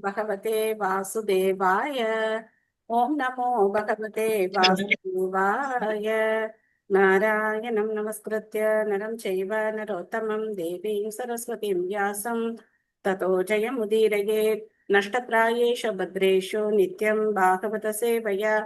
भगवते वासुदेवाय। ओम नमो भगवते वासुदेवाय। नारायणं नमस्कृत्य नरं चैव नरोत्तमं देवीं सरस्वतीं व्यासं ततो जयमुदीरयेत्। नष्टप्रायेषु भद्रेषु नित्यं भागवत सेवया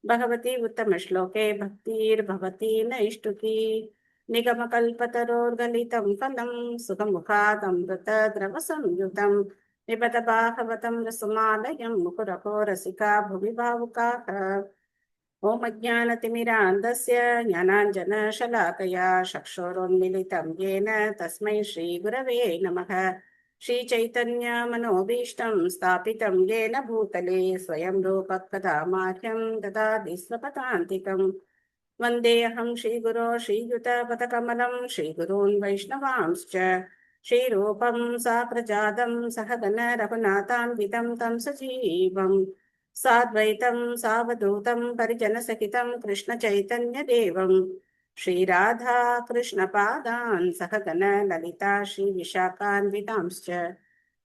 भगवती उत्तमश्लोके भक्तिर्भवती नैष्टुकी। निगमकल्पतरोर्गलितं फलं सुखमुखादमृतद्रवसंयुतं पिबत भागवतं रसमालयं मुकुरहो रसिका भुवि भावुकाः। ॐ अज्ञानतिमिरान्धस्य ज्ञानाञ्जनशलाकया चक्षुरुन्मीलितं येन तस्मै श्रीगुरवे नमः। श्रीचैतन्यमनोभीष्टं स्थापितं येन भूतले स्वयं रूपः कदा माह्यं ददाति स्वपदान्तिकम्। वन्देऽहं श्रीगुरो श्रीयुतपदकमलं श्रीगुरून् वैष्णवांश्च श्रीरूपं साग्रजातं सहगण रघुनाथान्वितं तं सजीवं साद्वैतं सावधूतं परिजनसहितं कृष्णचैतन्यदेवं श्रीराधा कृष्णपादान् सहगण ललिता श्रीविशाखान्वितांश्च।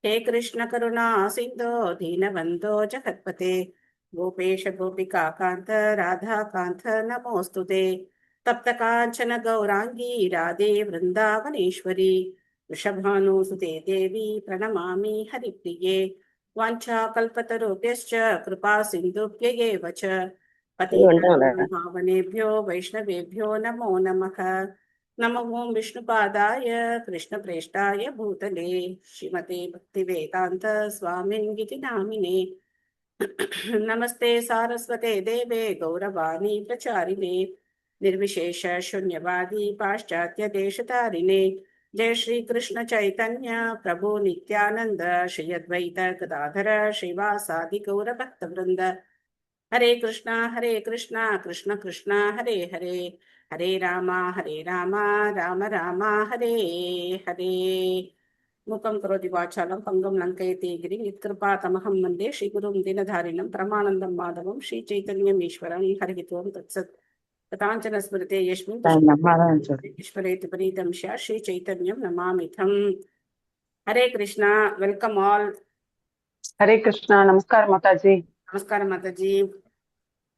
हे कृष्ण करुणा सिन्धो दीनबन्धो जगत्पते गोपेश गोपिका कान्त राधा कान्त नमोऽस्तुते। तप्त काञ्चन गौरांगी राधे वृन्दावनेश्वरी वृषभानुसुते देवी प्रणमामि हरिप्रिये। वाञ्छाकल्पतरुभ्यश्च कृपा सिन्धुभ्यैव च पतितानां पावनेभ्यो वैष्णवेभ्यो नमो नमः। नमो ओं विष्णुपादाय कृष्णप्रेष्ठाय भूतले श्रीमते भक्तिवेदान्त स्वामिन्गिति नामिने। नमस्ते सारस्वते देवे गौरवाणी प्रचारिणे निर्विशेष शून्यवादी पाश्चात्य देशतारिणे। जय श्री कृष्ण चैतन्य प्रभु नित्यानंद श्री अद्वैत गदाधर श्रीवासादि गौर भक्त वृंद। हरे कृष्णा कृष्ण कृष्णा हरे हरे हरे राम राम राम हरे हरे। मुखं करोति वाचालं पंगुं लङ्कयति गिरिं यत्कृपातमहं वन्दे श्रीगुरुं दीनधारिणं परमानन्दं माधवं श्रीचैतन्यमीश्वरं। हरिः ओं तत्सत्। कथाञ्चन स्मृते यस्मिन् ईश्वरेति प्रीतं स्यात् श्रीचैतन्यं नमामिथं। हरे कृष्णा, वेलकम ऑल। हरे कृष्णा, नमस्कार माताजी। नमस्कार माताजी।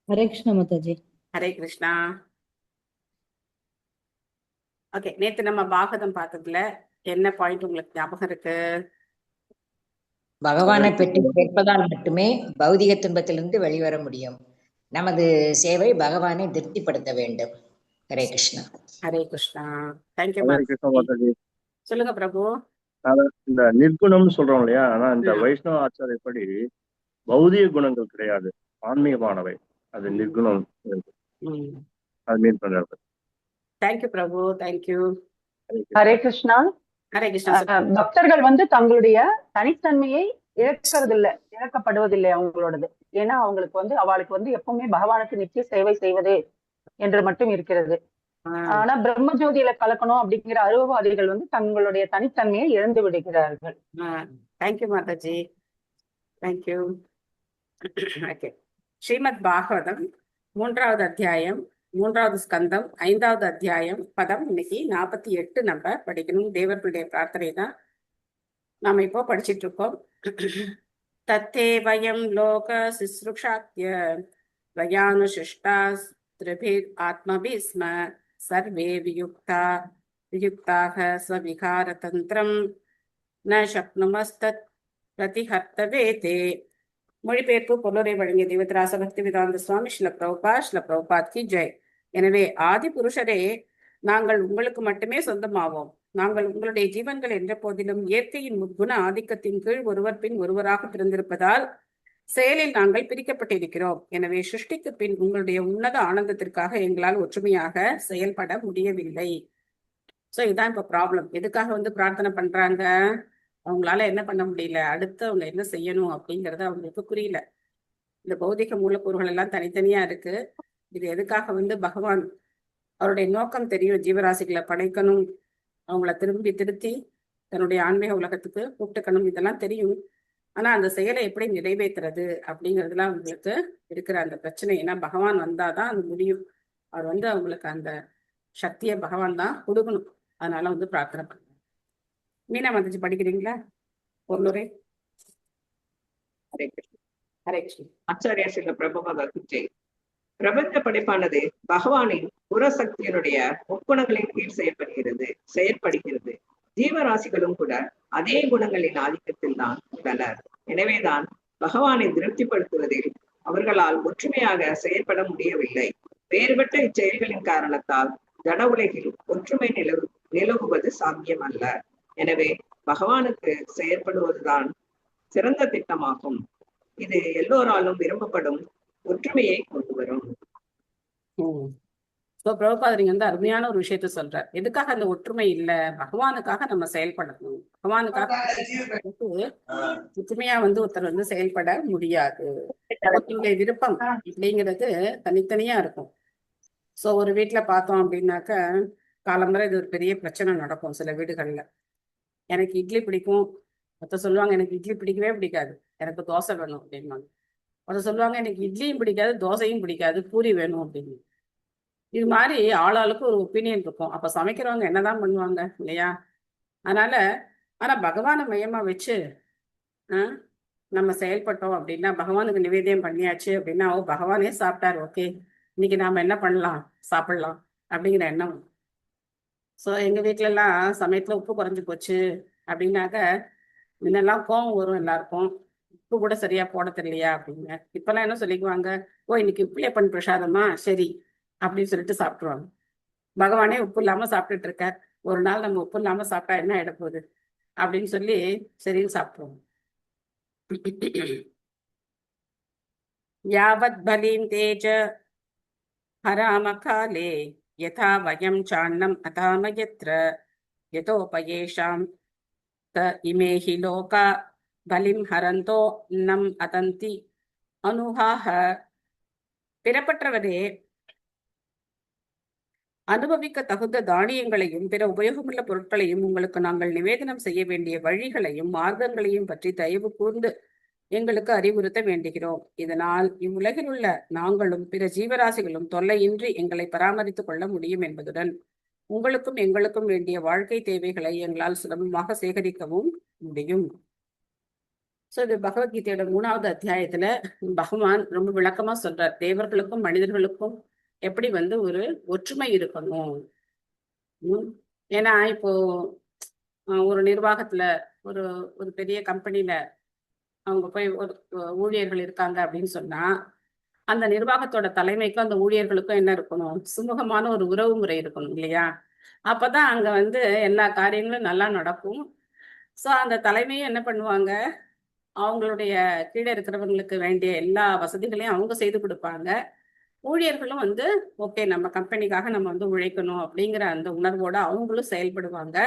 हरे कृष्णा माताजी। हरे कृष्णा। ஓகே, நேத்து நம்ம பாகவதம் பார்த்ததுல என்ன பாயிண்ட் உங்களுக்கு ஞாபகம் இருக்கு? பகவானை பற்றி கேட்பதால் மட்டுமே பௌதிக துன்பத்திலிருந்து வெளிவர முடியும். நமது சேவை பகவானை திருப்திப்படுத்த வேண்டும். ஹரே கிருஷ்ணா. ஹரே கிருஷ்ணா. தேங்க்யூ மாதாஜி. சொல்லுங்க பிரபு. இந்த நிர்குணம்னு சொல்றோம் இல்லையா, ஆனா இந்த வைஷ்ணவ ஆச்சாரியப்படி பௌதிக குணங்கள் கிடையாது, ஆன்மீகமானவை. அது நிர்குணம். அது மீன் பண்றாரு. தேங்க்யூ பிரபு, தேங்க்யூ. ஹரே கிருஷ்ணா. ஹரே கிருஷ்ணா. பக்தர்கள் தங்களுடைய தனித்தன்மையை இழக்கப்படுவதில்லை அவங்களோடது. ஏன்னா அவங்களுக்கு அவளுக்கு எப்பவுமே பகவானுக்கு நித்திய சேவை செய்வது என்று மட்டும் இருக்கிறது. ஆனா பிரம்மஜோதியில கலக்கணும் அப்படிங்கிற அருவவாதிகள் தங்களுடைய தனித்தன்மையை இழந்து விடுகிறார்கள். Thank you Mataji, thank you. Okay, Srimad Bhagavatam 3வது அத்தியாயம் 3வது ஸ்கந்தம் 5வது அத்தியாயம் பதம் இன்னைக்கு 48 நம்ம படிக்கணும். தேவர்களுடைய பிரார்த்தனை தான் நாம இப்போ படிச்சிட்டு இருக்கோம். தத்தே வயம் லோக சிஸ்ருஷாத்ய வயானுசிஷ்டா த்ரிபிர் ஆத்மபிஸ்ம சர்வே வியுக்தாக ஸ்வவிகார தந்திரம் ந சக்னுமஸ்தத் பிரதிஹர்த்தவேதே. மொழிபெயர்ப்பு பொருளை வழங்கிய தேவத்ராச பக்தி வேதாந்த சுவாமி ஸ்ரீல பிரபுபாத் கி ஜெய். எனவே ஆதி புருஷரே, நாங்கள் உங்களுக்கு மட்டுமே சொந்தமாவோம். நாங்கள் உங்களுடைய ஜீவன்கள் என்ற போதிலும் இயற்கையின் முக்குண ஆதிக்கத்தின் கீழ் ஒருவர் பின் ஒருவராக பிறந்திருப்பதால் செயலில் நாங்கள் பிரிக்கப்பட்டிருக்கிறோம். எனவே சிருஷ்டிக்கு பின் உங்களுடைய உன்னத ஆனந்தத்திற்காக எங்களால் ஒற்றுமையாக செயல்பட முடியவில்லை. சோ இதான் இப்ப ப்ராப்ளம். எதுக்காக பிரார்த்தனை பண்றாங்க? அவங்களால என்ன பண்ண முடியல, அடுத்து அவங்க என்ன செய்யணும் அப்படிங்கறது அவங்களுக்கு புரியல. இந்த பௌதிக மூலக்கூறுகள் எல்லாம் தனித்தனியா இருக்கு. இது எதுக்காக பகவான் அவருடைய நோக்கம் தெரியும், ஜீவராசிகளை படைக்கணும், அவங்கள திருத்தி தன்னுடைய ஆன்மீக உலகத்துக்கு கூப்பிட்டுக்கணும், இதெல்லாம் தெரியும். ஆனா அந்த செயலை எப்படி நிறைவேற்றுறது அப்படிங்கிறதுலாம் அவங்களுக்கு இருக்கிற அந்த பிரச்சனை. ஏன்னா பகவான் வந்தாதான் அது முடியும். அவர் அவங்களுக்கு அந்த சக்தியை பகவான் தான் கொடுக்கணும். அதனால பிரார்த்தனை பண்ண. மீனா மாதாஜி படிக்கிறீங்களா? பொருளுரை. ஹரே கிருஷ்ணா. ஹரே கிருஷ்ணா. ஆச்சாரியா சில பிரபுபாதருக்கு ஜெய். பிரபஞ்ச படைப்பானது பகவானின் புறசக்தியினுடைய முக்குணங்களின் கீழ் செயற்படுகிறது. ஜீவராசிகளும் கூட அதே குணங்களின் ஆதிக்கத்தில் தான் உள்ளனர். எனவேதான் பகவானை திருப்திப்படுத்துவதில் அவர்களால் ஒற்றுமையாக செயற்பட முடியவில்லை. வேறுபட்ட இச்செயல்களின் காரணத்தால் ஜட உலகில் ஒற்றுமை நிலவுவது சாத்தியமல்ல. எனவே பகவானுக்கு செயற்படுவதுதான் சிறந்த திட்டமாகும். இது எல்லோராலும் விரும்பப்படும் ஒற்றுமையை கொண்டு வரும். பிரபுபாதர் இங்க வந்து அருமையான ஒரு விஷயத்த சொல்றார். எதுக்காக அந்த ஒற்றுமை இல்ல? பகவானுக்காக நம்ம செயல்படணும். பகவானுக்காக ஒற்றுமையா வந்து ஒருத்தர் வந்து செயல்பட முடியாது. ஒருத்தருடைய விருப்பம் அப்படிங்கிறது தனித்தனியா இருக்கும். சோ ஒரு வீட்டுல பார்த்தோம் அப்படின்னாக்க காலம்பரை இது ஒரு பெரிய பிரச்சனை நடக்கும் சில வீடுகள்ல. எனக்கு இட்லி பிடிக்கும், ஒருத்தர் சொல்லுவாங்க எனக்கு இட்லி பிடிக்கவே பிடிக்காது, எனக்கு தோசை வேணும் அப்படின்வாங்க. ஒருத்தர் சொல்லுவாங்க எனக்கு இட்லியும் பிடிக்காது, தோசையும் பிடிக்காது, பூரி வேணும் அப்படின்னு. இது மாதிரி ஆளாளுக்கு ஒரு ஒப்பீனியன் இருக்கும். அப்ப சமைக்கிறவங்க என்னதான் பண்ணுவாங்க இல்லையா? ஆனா பகவானை மையமா வச்சு நம்ம செயல்பட்டோம் அப்படின்னா, பகவானுக்கு நிவேதியம் பண்ணியாச்சு அப்படின்னா, பகவானே சாப்பிட்டாரு, ஓகே இன்னைக்கு நாம என்ன பண்ணலாம், சாப்பிடலாம் அப்படிங்கிற எண்ணம். ஸோ எங்க வீட்டுல எல்லாம் சமயத்துல உப்பு குறைஞ்சு போச்சு அப்படின்னாக்க முன்னெல்லாம் கோவம் வரும் எல்லாருக்கும், உப்பு கூட சரியா போட தெரியலையா அப்படின்னு. இப்பெல்லாம் என்ன சொல்லிக்குவாங்க, இன்னைக்கு உப்புலேப்பன் பிரசாதமா, சரி அப்படின்னு சொல்லிட்டு சாப்பிட்டுருவாங்க. பகவானே உப்பு இல்லாம சாப்பிட்டுட்டு இருக்கார், ஒரு நாள் நம்ம உப்பு இல்லாம சாப்பிட்டா என்ன ஆயிட போகுது அப்படின்னு சொல்லி சரின்னு சாப்பிட்டுருவோம். யாவத் பலீம் தேஜ ஹராம காலே யதா வயம் சாண்ணம் அதாம யத்ர யதோபயேஷாம் த இமேஹி லோகா பலிம் ஹரந்தோ நம் அதந்தி அனுஹாஹ. பிறப்பற்றவரே, அனுபவிக்க தகுந்த தானியங்களையும் பிற உபயோகமுள்ள பொருட்களையும் உங்களுக்கு நாங்கள் நிவேதனம் செய்ய வேண்டிய வழிகளையும் மார்க்கங்களையும் பற்றி தயவு கூர்ந்து எங்களுக்கு அறிவுறுத்த வேண்டுகிறோம். இதனால் இவ்வுலகில் உள்ள நாங்களும் பிற ஜீவராசிகளும் தொல்லையின்றி எங்களை பராமரித்துக் கொள்ள முடியும் என்பதுடன் உங்களுக்கும் எங்களுக்கும் வேண்டிய வாழ்க்கை தேவைகளை எங்களால் சுலபமாக சேகரிக்கவும் முடியும். சோ இது பகவத்கீதையோட 3வது அத்தியாயத்துல பகவான் ரொம்ப விளக்கமா சொல்றார், தேவர்களுக்கும் மனிதர்களுக்கும் எப்படி வந்து ஒரு ஒற்றுமை இருக்கணும். ஏன்னா இப்போ ஒரு நிர்வாகத்துல ஒரு ஒரு பெரிய கம்பெனில அவங்க போய் ஒரு ஊழியர்கள் இருக்காங்க அப்படின்னு சொன்னா, அந்த நிர்வாகத்தோட தலைமைக்கும் அந்த ஊழியர்களுக்கும் என்ன இருக்கணும், சுமூகமான ஒரு உறவு முறை இருக்கணும் இல்லையா? அப்பதான் அங்க வந்து எல்லா காரியங்களும் நல்லா நடக்கும். சோ அந்த தலைமையும் என்ன பண்ணுவாங்க, அவங்களுடைய கீழே இருக்கிறவங்களுக்கு வேண்டிய எல்லா வசதிகளையும் அவங்க செய்து கொடுப்பாங்க. ஊழியர்களும் வந்து ஓகே நம்ம கம்பெனிக்காக நம்ம வந்து உழைக்கணும் அப்படிங்கிற அந்த உணர்வோட அவங்களும் செயல்படுவாங்க.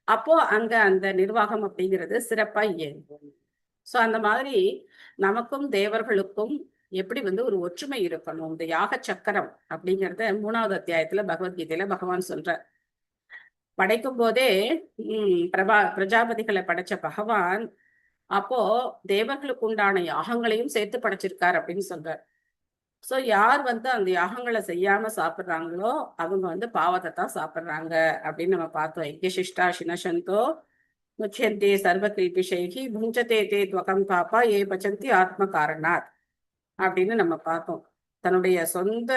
அப்போ அங்க அந்த நிர்வாகம் அப்படிங்கிறது சிறப்பா இயங்கும். சோ அந்த மாதிரி நமக்கும் தேவர்களுக்கும் எப்படி வந்து ஒரு ஒற்றுமை இருக்கணும். இந்த யாக சக்கரம் அப்படிங்கிறத 3வது அத்தியாயத்துல பகவத்கீதையில பகவான் சொல்றார். படைக்கும் போதே பிரஜாபதிகளை படைச்ச பகவான் அப்போ தேவர்களுக்கு உண்டான யாகங்களையும் சேர்த்து படைச்சிருக்கார் அப்படின்னு சொல்றார். சோ யார் வந்து அந்த யாகங்களை செய்யாம சாப்பிடுறாங்களோ அவங்க வந்து பாவத்தை தான் சாப்பிடுறாங்க அப்படின்னு நம்ம பார்த்தோம். யஜ்ஞசிஷ்டா சினசந்தோ முச்சந்தே சர்வ கில்பிஷைகி புஞ்சதே தே துவகம் பாப்பா ஏ பச்சந்தி ஆத்ம காரணாத் அப்படின்னு நம்ம பார்த்தோம். தன்னுடைய சொந்த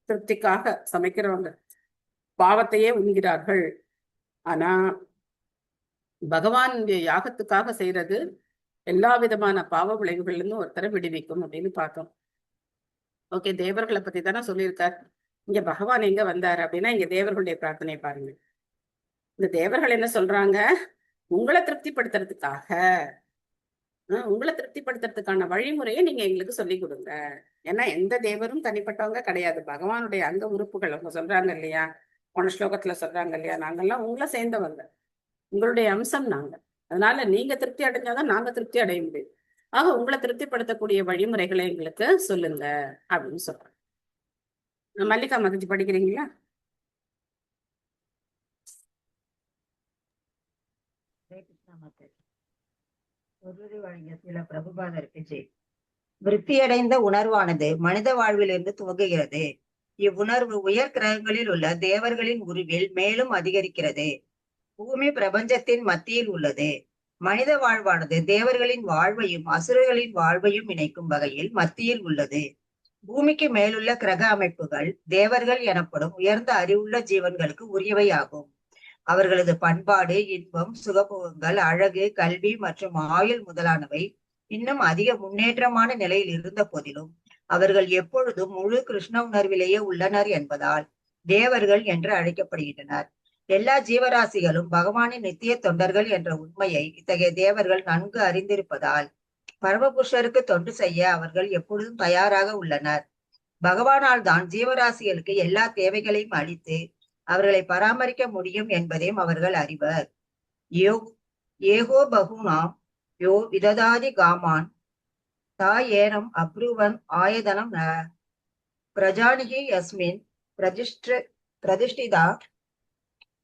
திருப்திக்காக சமைக்கிறவங்க பாவத்தையே உண்கிறார்கள். ஆனா பகவானுடைய யாகத்துக்காக செய்யறது எல்லா விதமான பாவ விளைவுகள்ல இருந்து ஒருத்தரை விடுவிக்கும் அப்படின்னு பார்த்தோம். ஓகே, தேவர்களை பத்தி தானே சொல்லியிருக்கார். இங்க பகவான் எங்க வந்தாரு அப்படின்னா, இங்க தேவர்களுடைய பிரார்த்தனை பாருங்க. இந்த தேவர்கள் என்ன சொல்றாங்க, உங்களை திருப்திப்படுத்துறதுக்கான வழிமுறையை நீங்க எங்களுக்கு சொல்லி கொடுங்க. ஏன்னா எந்த தேவரும் தனிப்பட்டவங்க கிடையாது, பகவானுடைய அங்க உறுப்புகள். அவங்க சொல்றாங்க இல்லையா, போன ஸ்லோகத்துல சொல்றாங்க இல்லையா, நாங்கெல்லாம் உங்களை சேர்ந்தவங்க, உங்களுடைய அம்சம் நாங்க. அதனால நீங்க திருப்தி அடைஞ்சாதான் நாங்க திருப்தி அடைய முடியும். ஆக உங்களை திருப்திப்படுத்தக்கூடிய வழிமுறைகளை எங்களுக்கு சொல்லுங்க அப்படின்னு சொல்றேன். மல்லிகா மகிழ்ச்சி படிக்கிறீங்களா? சில பிரபுபாதருக்கு ஜெய். விருத்தியடைந்த உணர்வானது மனித வாழ்விலிருந்து துவங்குகிறது. இவ்வுணர்வு உயர் கிரகங்களில் உள்ள தேவர்களின் உருவில் மேலும் அதிகரிக்கிறது. பூமி பிரபஞ்சத்தின் மத்தியில் உள்ளது. மனித வாழ்வானது தேவர்களின் வாழ்வையும் அசுரர்களின் வாழ்வையும் இணைக்கும் வகையில் மத்தியில் உள்ளது. பூமிக்கு மேலுள்ள கிரக அமைப்புகள் தேவர்கள் எனப்படும் உயர்ந்த அறிவுள்ள ஜீவன்களுக்கு உரியவை ஆகும். அவர்களது பண்பாடு, இன்பம், சுகபோகங்கள், அழகு, கல்வி மற்றும் ஆயுள் முதலானவை இன்னும் அதிக முன்னேற்றமான நிலையில் இருந்த போதிலும் அவர்கள் எப்பொழுதும் முழு கிருஷ்ண உணர்விலேயே உள்ளனர் என்பதால் தேவர்கள் என்று அழைக்கப்படுகின்றனர். எல்லா ஜீவராசிகளும் பகவானின் நித்திய தொண்டர்கள் என்ற உண்மையை இத்தகைய தேவர்கள் நன்கு அறிந்திருப்பதால் பரமபுருஷருக்கு தொண்டு செய்ய அவர்கள் எப்பொழுதும் தயாராக உள்ளனர். பகவானால் தான் ஜீவராசிகளுக்கு எல்லா தேவைகளையும் அளித்து அவர்களை பராமரிக்க முடியும் என்பதையும் அவர்கள் அறிவர். ஏகோ பகுனாம் யோ விததாதி காமான் தா ஏனம் அப்ருவன் ஆயதனம் பிரஜானிகி யஸ்மின் பிரதிஷ்டிதா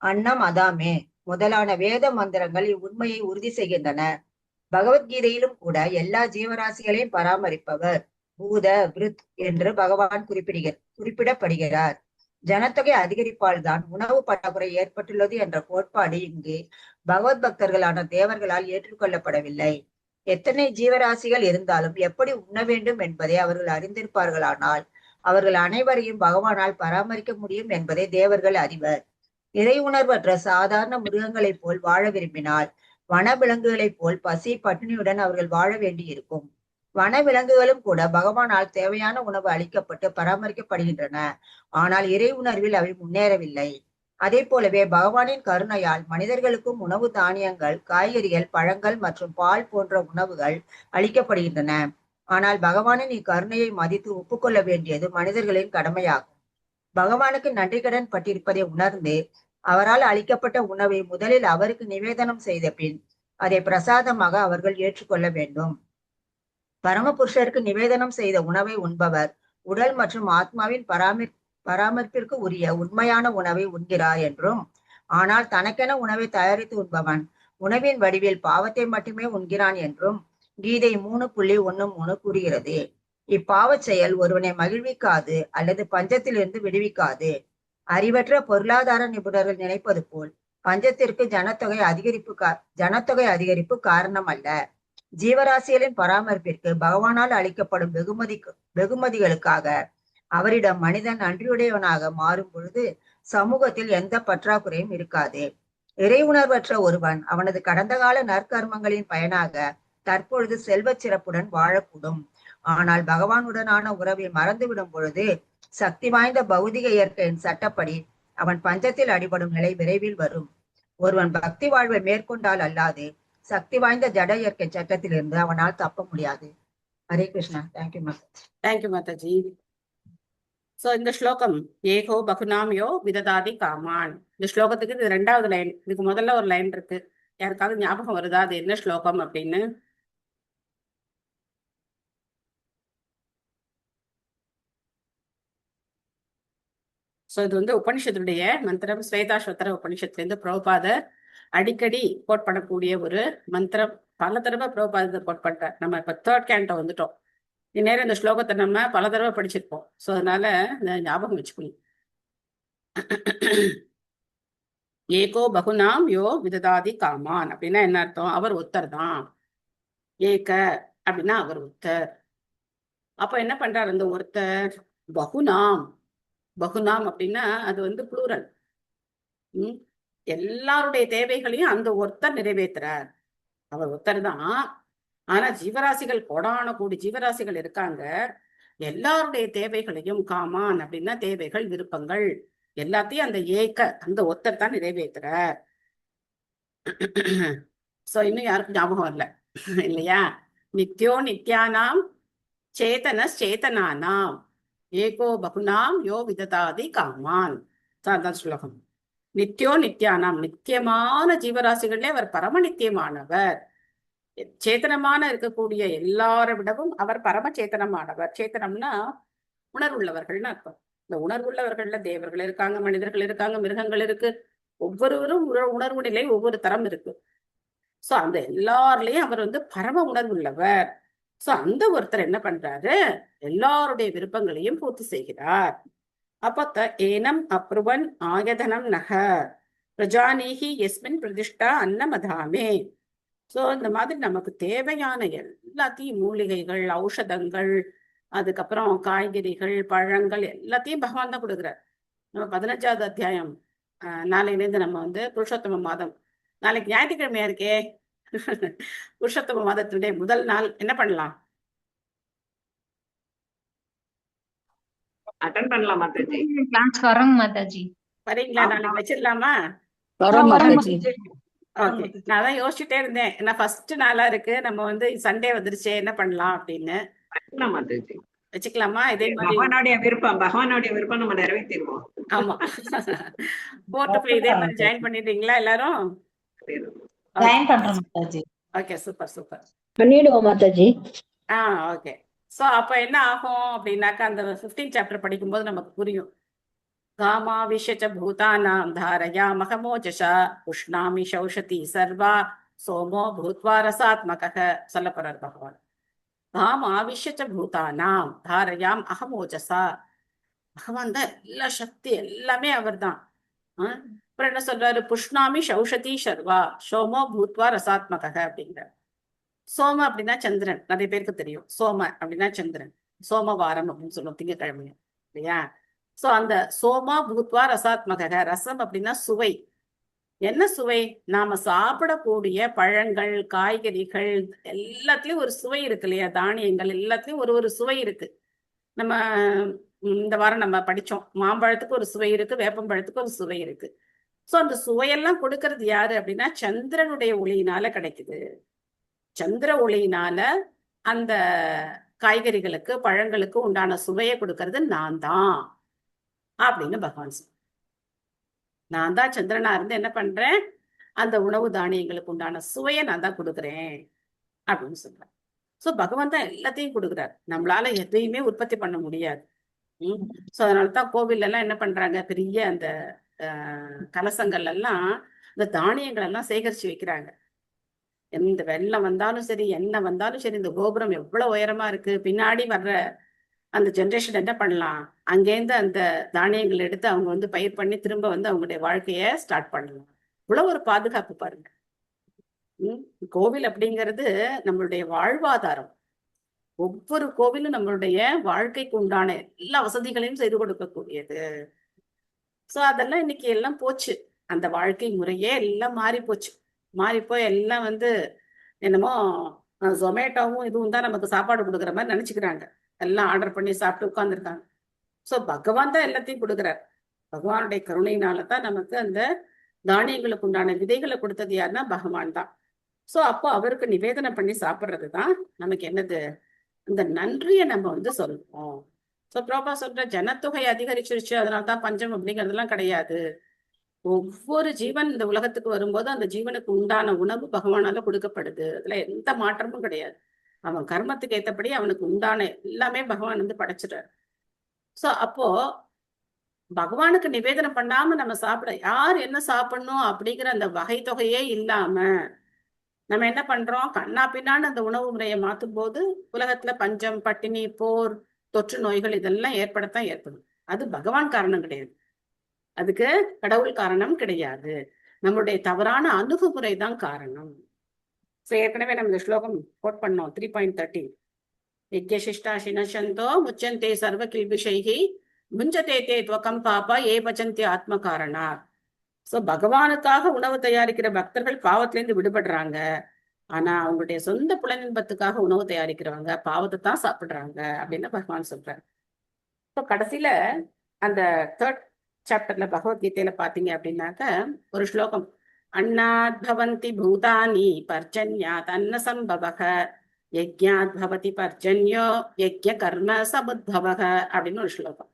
அன்னம் அதாமே முதலான வேத மந்திரங்கள் இவ்வுண்மையை உறுதி செய்கின்றன. பகவத்கீதையிலும் கூட எல்லா ஜீவராசிகளையும் பராமரிப்பவர் பூத விருத் என்று பகவான் குறிப்பிடப்படுகிறார். ஜனத்தொகை அதிகரிப்பால் தான் உணவு பற்றாக்குறை ஏற்பட்டுள்ளது என்ற கோட்பாடு இங்கு பகவத் பக்தர்களான தேவர்களால் ஏற்றுக்கொள்ளப்படவில்லை. எத்தனை ஜீவராசிகள் இருந்தாலும் எப்படி உண்ண வேண்டும் என்பதை அவர்கள் அறிந்திருப்பார்களானால் அவர்கள் அனைவரையும் பகவானால் பராமரிக்க முடியும் என்பதை தேவர்கள் அறிவர். இறை உணர்வற்ற சாதாரண மிருகங்களைப் போல் வாழ விரும்பினால் வன விலங்குகளைப் போல் பசி பட்டினியுடன் அவர்கள் வாழ வேண்டி இருக்கும். வன விலங்குகளும் கூட பகவானால் தேவையான உணவு அளிக்கப்பட்டு பராமரிக்கப்படுகின்றன. ஆனால் இறை உணர்வில் அவை முன்னேறவில்லை. அதே போலவே பகவானின் கருணையால் மனிதர்களுக்கும் உணவு தானியங்கள், காய்கறிகள், பழங்கள் மற்றும் பால் போன்ற உணவுகள் அளிக்கப்படுகின்றன. ஆனால் பகவானின் இக்கருணையை மதித்து ஒப்புக்கொள்ள வேண்டியது மனிதர்களின் கடமையாகும். பகவானுக்கு நன்றி கடன் பட்டிருப்பதை உணர்ந்து அவரால் அளிக்கப்பட்ட உணவை முதலில் அவருக்கு நிவேதனம் செய்த பின் அதை பிரசாதமாக அவர்கள் ஏற்றுக்கொள்ள வேண்டும். பரமபுருஷருக்கு நிவேதனம் செய்த உணவை உண்பவர் உடல் மற்றும் ஆத்மாவின் பராமரிப்பிற்கு உரிய உண்மையான உணவை உண்கிறார் என்றும், ஆனால் தனக்கென உணவை தயாரித்து உண்பவன் உணவின் வடிவில் பாவத்தை மட்டுமே உண்கிறான் என்றும் கீதை 3.13 கூறுகிறது. இப்பாவச் செயல் ஒருவனை மகிழ்விக்காது அல்லது பஞ்சத்திலிருந்து விடுவிக்காது. அறிவற்ற பொருளாதார நிபுணர்கள் நினைப்பது போல் பஞ்சத்திற்கு ஜனத்தொகை அதிகரிப்பு காரணம் அல்ல. ஜீவராசிகளின் பராமரிப்பிற்கு பகவானால் அளிக்கப்படும் வெகுமதிகளுக்காக அவரிடம் மனிதன் நன்றியுடையவனாக மாறும் பொழுது சமூகத்தில் எந்த பற்றாக்குறையும் இருக்காது. இறை உணர்வற்ற ஒருவன் அவனது கடந்த கால நற்கர்மங்களின் பயனாக தற்பொழுது செல்வச் சிறப்புடன் வாழக்கூடும். ஆனால் பகவானுடனான உறவை மறந்துவிடும் பொழுது சக்தி வாய்ந்த பௌதிக இயற்கையின் சட்டப்படி அவன் பஞ்சத்தில் அடிபடும் நிலை விரைவில் வரும். ஒருவன் பக்தி வாழ்வை மேற்கொண்டால் அல்லாது சக்தி வாய்ந்த ஜட இயற்கை சட்டத்திலிருந்து அவனால் தப்ப முடியாது. Hare Krishna. Thank you Mataji. Thank you Mataji. So இந்த ஸ்லோகம் ஏகோ பகுனாம் யோ விததாதி காமான். இந்த ஸ்லோகத்துக்கு இது 2வது லைன். இதுக்கு முதல்ல ஒரு லைன் இருக்கு. யாருக்காவது ஞாபகம் வருதா அது என்ன ஸ்லோகம் அப்படின்னு? சோ இது வந்து உபனிஷத்துடைய மந்திரம். ஸ்வேதாஸ்வத்தர உபனிஷத்துல பிரபுபாத அடிக்கடி கோட் பண்ணக்கூடிய ஒரு மந்திரம். பல தடவை பிரபுபாத கோட் பண்ற. நம்ம இப்ப 3rd கேண்டோ வந்துட்டோம். இந்நேரம் இந்த ஸ்லோகத்தை நம்ம பல தடவை படிச்சிருப்போம். சோ அதனால ஞாபகம் வச்சுக்கணும். ஏகோ பகுனாம் யோ விததாதி காமான் அப்படின்னா என்ன அர்த்தம்? அவர் ஒருத்தர் தான். ஏக அப்படின்னா அவர் ஒருத்தர். அப்ப என்ன பண்றாரு அந்த ஒருத்தர்? பகுனாம். பகுனாம் அப்படின்னா அது வந்து ப்ளூரல். எல்லாருடைய தேவைகளையும் அந்த ஒருத்தர் நிறைவேற்றுறார். அவர் ஒருத்தர் தான். ஆனா ஜீவராசிகள் கோடான கோடி ஜீவராசிகள் இருக்காங்க. எல்லாருடைய தேவைகளையும் காமான் அப்படின்னா தேவைகள், விருப்பங்கள் எல்லாத்தையும் அந்த அந்த ஒருத்தர் தான் நிறைவேற்றுறார். சோ இன்னும் யாருக்கும் ஞாபகம் வரல இல்லையா? நித்யோ நித்யானாம் சேதனானாம் ஏகோ பகுனாம் யோ விததாதி காமான். சாதான் ஸ்லோகம். நித்யோ நித்யானாம் நித்தியமான ஜீவராசிகளே அவர் பரம நித்தியமானவர். சேத்தனமான இருக்கக்கூடிய எல்லாரை விடவும் அவர் பரம சேத்தனமானவர். சேத்தனம்னா உணர்வுள்ளவர்கள்னு அர்த்தம். இந்த உணர்வுள்ளவர்கள்ல தேவர்கள் இருக்காங்க, மனிதர்கள் இருக்காங்க, மிருகங்கள் இருக்கு. ஒவ்வொருவரும் உணர்வு நிலை ஒவ்வொரு தரம் இருக்கு. சோ அந்த எல்லார்லயும் அவர் வந்து பரம உணர்வுள்ளவர். சோ அந்த ஒருத்தர் என்ன பண்றாரு? எல்லாருடைய விருப்பங்களையும் பூர்த்தி செய்கிறார். அப்ப ஏனம் அப்ருவன் ஆயதனம் நக பிரஜானீஹி எஸ்மின் பிரதிஷ்டா அன்னமதாமே. சோ இந்த மாதிரி நமக்கு தேவையான எல்லாத்தையும் மூலிகைகள், ஔஷதங்கள், அதுக்கப்புறம் காய்கறிகள், பழங்கள் எல்லாத்தையும் பகவான் தான் கொடுக்குறார். நம்ம 15வது அத்தியாயம் நாளையிலேருந்து நம்ம வந்து புருஷோத்தம மாதம், நாளைக்கு ஞாயிற்றுக்கிழமையா இருக்கே புருஷோத்தம மாதத்துடைய முதல் நாள் என்ன பண்ணலாம்? அட்டன் பண்ணலாம் மாதாஜி. கிளாஸ் வரோம் மாதாஜி. வரீங்களா? நாளைக்கு வச்சிடலாமா? வரோம் மாதாஜி. ஓகே, நான் தான் யோசிச்சுட்டே இருந்தேன், ஏன்னா ஃபர்ஸ்ட் நாளா இருக்கு, நம்ம வந்து சண்டே வந்துருச்சே என்ன பண்ணலாம் அப்படின்னு. பண்ணலாம் மாதாஜி. வச்சுக்கலாமா? இதே மாதிரி பகவானுடைய விருப்பம் நம்ம நிறைவேற்றிடுவோம். ஆமா 4 to 5 இதே மாதிரி ஜாயின் பண்ணிடுறீங்களா எல்லாரும்? ஜாயின் பண்றோம் மாதாஜி. Okay, super super. பண்ணிடுவோம் மாதாஜி. ஓகே. சோ அப்ப என்ன ஆகும் அப்படின்னாக்கா, அந்த 15th சாப்டர் படிக்கும்போது நமக்கு புரியும். காமாவிஷச்ச பூதானாம் தாரயா மகமோஜசா உஷ்ணாமி சௌஷதி சர்வா சோமோ பூத்வா ரசாத்மக சொல்ல போறார் பகவான். காமாவிஷச்ச பூதானாம் தாரயாம் அகமோஜசா. பகவான் தான் எல்லா சக்தி, எல்லாமே அவர் தான். அப்புறம் என்ன சொல்றாரு? புஷ்ணாமி சௌஷதி சர்வா சோமோ பூத்வா ரசாத்மக அப்படிங்கிறார். சோம அப்படின்னா சந்திரன், நிறைய பேருக்கு தெரியும். சோம அப்படின்னா சந்திரன், சோமவாரம் அப்படின்னு சொல்லுவோம், திங்கக்கிழமை இல்லையா? சோ அந்த சோமா பூத்வா ரசாத்மக, ரசம் அப்படின்னா சுவை. என்ன சுவை? நாம சாப்பிடக்கூடிய பழங்கள், காய்கறிகள் எல்லாத்துலயும் ஒரு சுவை இருக்கு இல்லையா? தானியங்கள் எல்லாத்துலயும் ஒரு ஒரு சுவை இருக்கு. நம்ம இந்த வாரம் நம்ம படிச்சோம், மாம்பழத்துக்கு ஒரு சுவை இருக்கு, வேப்பம்பழத்துக்கு ஒரு சுவை இருக்கு. சோ அந்த சுவையெல்லாம் கொடுக்கறது யாரு அப்படின்னா சந்திரனுடைய ஒளியினால கிடைக்குது. சந்திர ஒளியினால அந்த காய்கறிகளுக்கு, பழங்களுக்கு உண்டான சுவையை கொடுக்கறது நான் தான் அப்படின்னு பகவான் சொல்ற. நான் தான் சந்திரனா இருந்து என்ன பண்றேன்? அந்த உணவு தானியங்களுக்கு உண்டான சுவையை நான் தான் கொடுக்குறேன் அப்படின்னு சொல்றேன். சோ பகவான் தான் எல்லாத்தையும் கொடுக்குறாரு, நம்மளால எதையுமே உற்பத்தி பண்ண முடியாது. சோ அதனாலதான் கோவில் எல்லாம் என்ன பண்றாங்க, பெரிய அந்த கலசங்கள் எல்லாம் இந்த தானியங்கள் எல்லாம் சேகரிச்சு வைக்கிறாங்க. எந்த வெள்ளம் வந்தாலும் சரி, என்ன வந்தாலும் சரி, இந்த கோபுரம் எவ்வளவு உயரமா இருக்கு, பின்னாடி வர்ற அந்த ஜென்ரேஷன் என்ன பண்ணலாம், அங்கேருந்து அந்த தானியங்கள் எடுத்து அவங்க வந்து பயிர் பண்ணி திரும்ப வந்து அவங்களுடைய வாழ்க்கைய ஸ்டார்ட் பண்ணலாம். இவ்வளவு ஒரு பாதுகாப்பு பாருங்க. கோவில் அப்படிங்கிறது நம்மளுடைய வாழ்வாதாரம். ஒவ்வொரு கோவிலும் நம்மளுடைய வாழ்க்கைக்கு உண்டான எல்லா வசதிகளையும் செய்து கொடுக்கக்கூடியது. சோ அதெல்லாம் இன்னைக்கு எல்லாம் போச்சு, அந்த வாழ்க்கை முறையே எல்லாம் மாறி போச்சு. மாறி போய் எல்லாம் வந்து என்னமோ ஜொமேட்டோவும் இதுவும் தான் நமக்கு சாப்பாடு கொடுக்குற மாதிரி நினைச்சுக்கிறாங்க. எல்லாம் ஆர்டர் பண்ணி சாப்பிட்டு உட்கார்ந்துருக்காங்க. சோ பகவான் தான் எல்லாத்தையும் கொடுக்குறார். பகவானுடைய கருணையினால தான் நமக்கு அந்த தானியங்களுக்கு உண்டான விதைகளை கொடுத்தது யாருன்னா பகவான் தான். சோ அப்போ அவருக்கு நிவேதனம் பண்ணி சாப்பிட்றது தான் நமக்கு என்னது, இந்த நன்றியை நம்ம வந்து சொல்லுவோம். சோ ப்ரோபா சொல்ற ஜனத்தொகை அதிகரிச்சிருச்சு அதனால்தான் பஞ்சம் அப்படிங்கிறதுலாம் கிடையாது. ஒவ்வொரு ஜீவன் இந்த உலகத்துக்கு வரும்போது அந்த ஜீவனுக்கு உண்டான உணவு பகவானால கொடுக்கப்படுது. அதுல எந்த மாற்றமும் கிடையாது. அவன் கர்மத்துக்கு ஏற்றபடி அவனுக்கு உண்டான எல்லாமே பகவான் வந்து படைச்சிட்டாரு. சோ அப்போ பகவானுக்கு நிவேதனம் பண்ணாம நம்ம சாப்பிட, யார் என்ன சாப்பிடணும் அப்படிங்கிற அந்த வகை தொகையே இல்லாம நம்ம என்ன பண்றோம், கண்ணா பின்னான்னு அந்த உணவு முறையை மாற்றும் போது உலகத்துல பஞ்சம், பட்டினி, போர், தொற்று நோய்கள் இதெல்லாம் ஏற்படத்தான் ஏற்படும். அது பகவான் காரணம் கிடையாது, அதுக்கு கடவுள் காரணம் கிடையாது. நம்மளுடைய தவறான அணுகுமுறை தான் காரணம். ஏற்கனவே நம்ம இந்த ஸ்லோகம் கோட் பண்ணோம் 3.13. யஜ்ஞசிஷ்டாசினசந்தோ முச்சந்தே சர்வ கில்பிஷைஹி முஞ்சதே தே துவகம் பாபா ஏ பச்சந்தே ஆத்ம காரணா. சோ பகவானுக்காக உணவு தயாரிக்கிற பக்தர்கள் பாவத்திலேருந்து விடுபடுறாங்க. ஆனா அவங்களுடைய சொந்த புலனின்பத்துக்காக உணவு தயாரிக்கிறவங்க பாவத்தை தான் சாப்பிடுறாங்க அப்படின்னு பகவான் சொல்றாரு. இப்போ கடைசியில அந்த 3rd சாப்டர்ல பகவத்கீதையில பாத்தீங்க அப்படின்னாக்க ஒரு ஸ்லோகம், அன்னாத் பவந்தி பூதானி பர்ஜன்யாத் அன்ன சம்பவக யஜ்ஞாத் பவதி பர்ஜன்யோ யஜ்ஞ கர்ம சமுத்பவக அப்படின்னு ஒரு ஸ்லோகம்.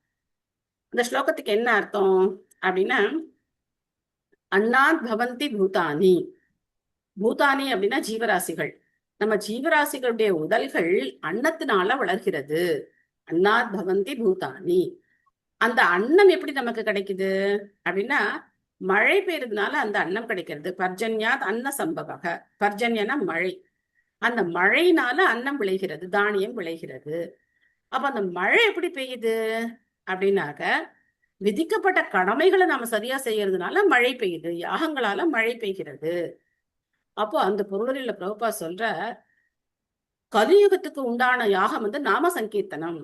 அந்த ஸ்லோகத்துக்கு என்ன அர்த்தம் அப்படின்னா, அன்னாத் பவந்தி பூதானி, பூதானி அப்படின்னா ஜீவராசிகள். நம்ம ஜீவராசிகளுடைய உடல்கள் அன்னத்தினால வளர்கிறது. அன்னாத் பவந்தி பூதானி. அந்த அன்னம் எப்படி நமக்கு கிடைக்குது அப்படின்னா, மழை பெய்யறதுனால அந்த அன்னம் கிடைக்கிறது. பர்ஜன்யாத் அன்ன சம்பவக, பர்ஜன்யனா மழை. அந்த மழையினால அன்னம் விளைகிறது, தானியம் விளைகிறது. அப்ப அந்த மழை எப்படி பெய்யுது அப்படின்னாக்க, விதிக்கப்பட்ட கடமைகளை நாம சரியா செய்யறதுனால மழை பெய்யுது, யாகங்களால மழை பெய்கிறது. அப்போ அந்த பொருளில பிரபுபா சொல்ற கலியுகத்துக்கு உண்டான யாகம் வந்து நாம சங்கீர்த்தனம்.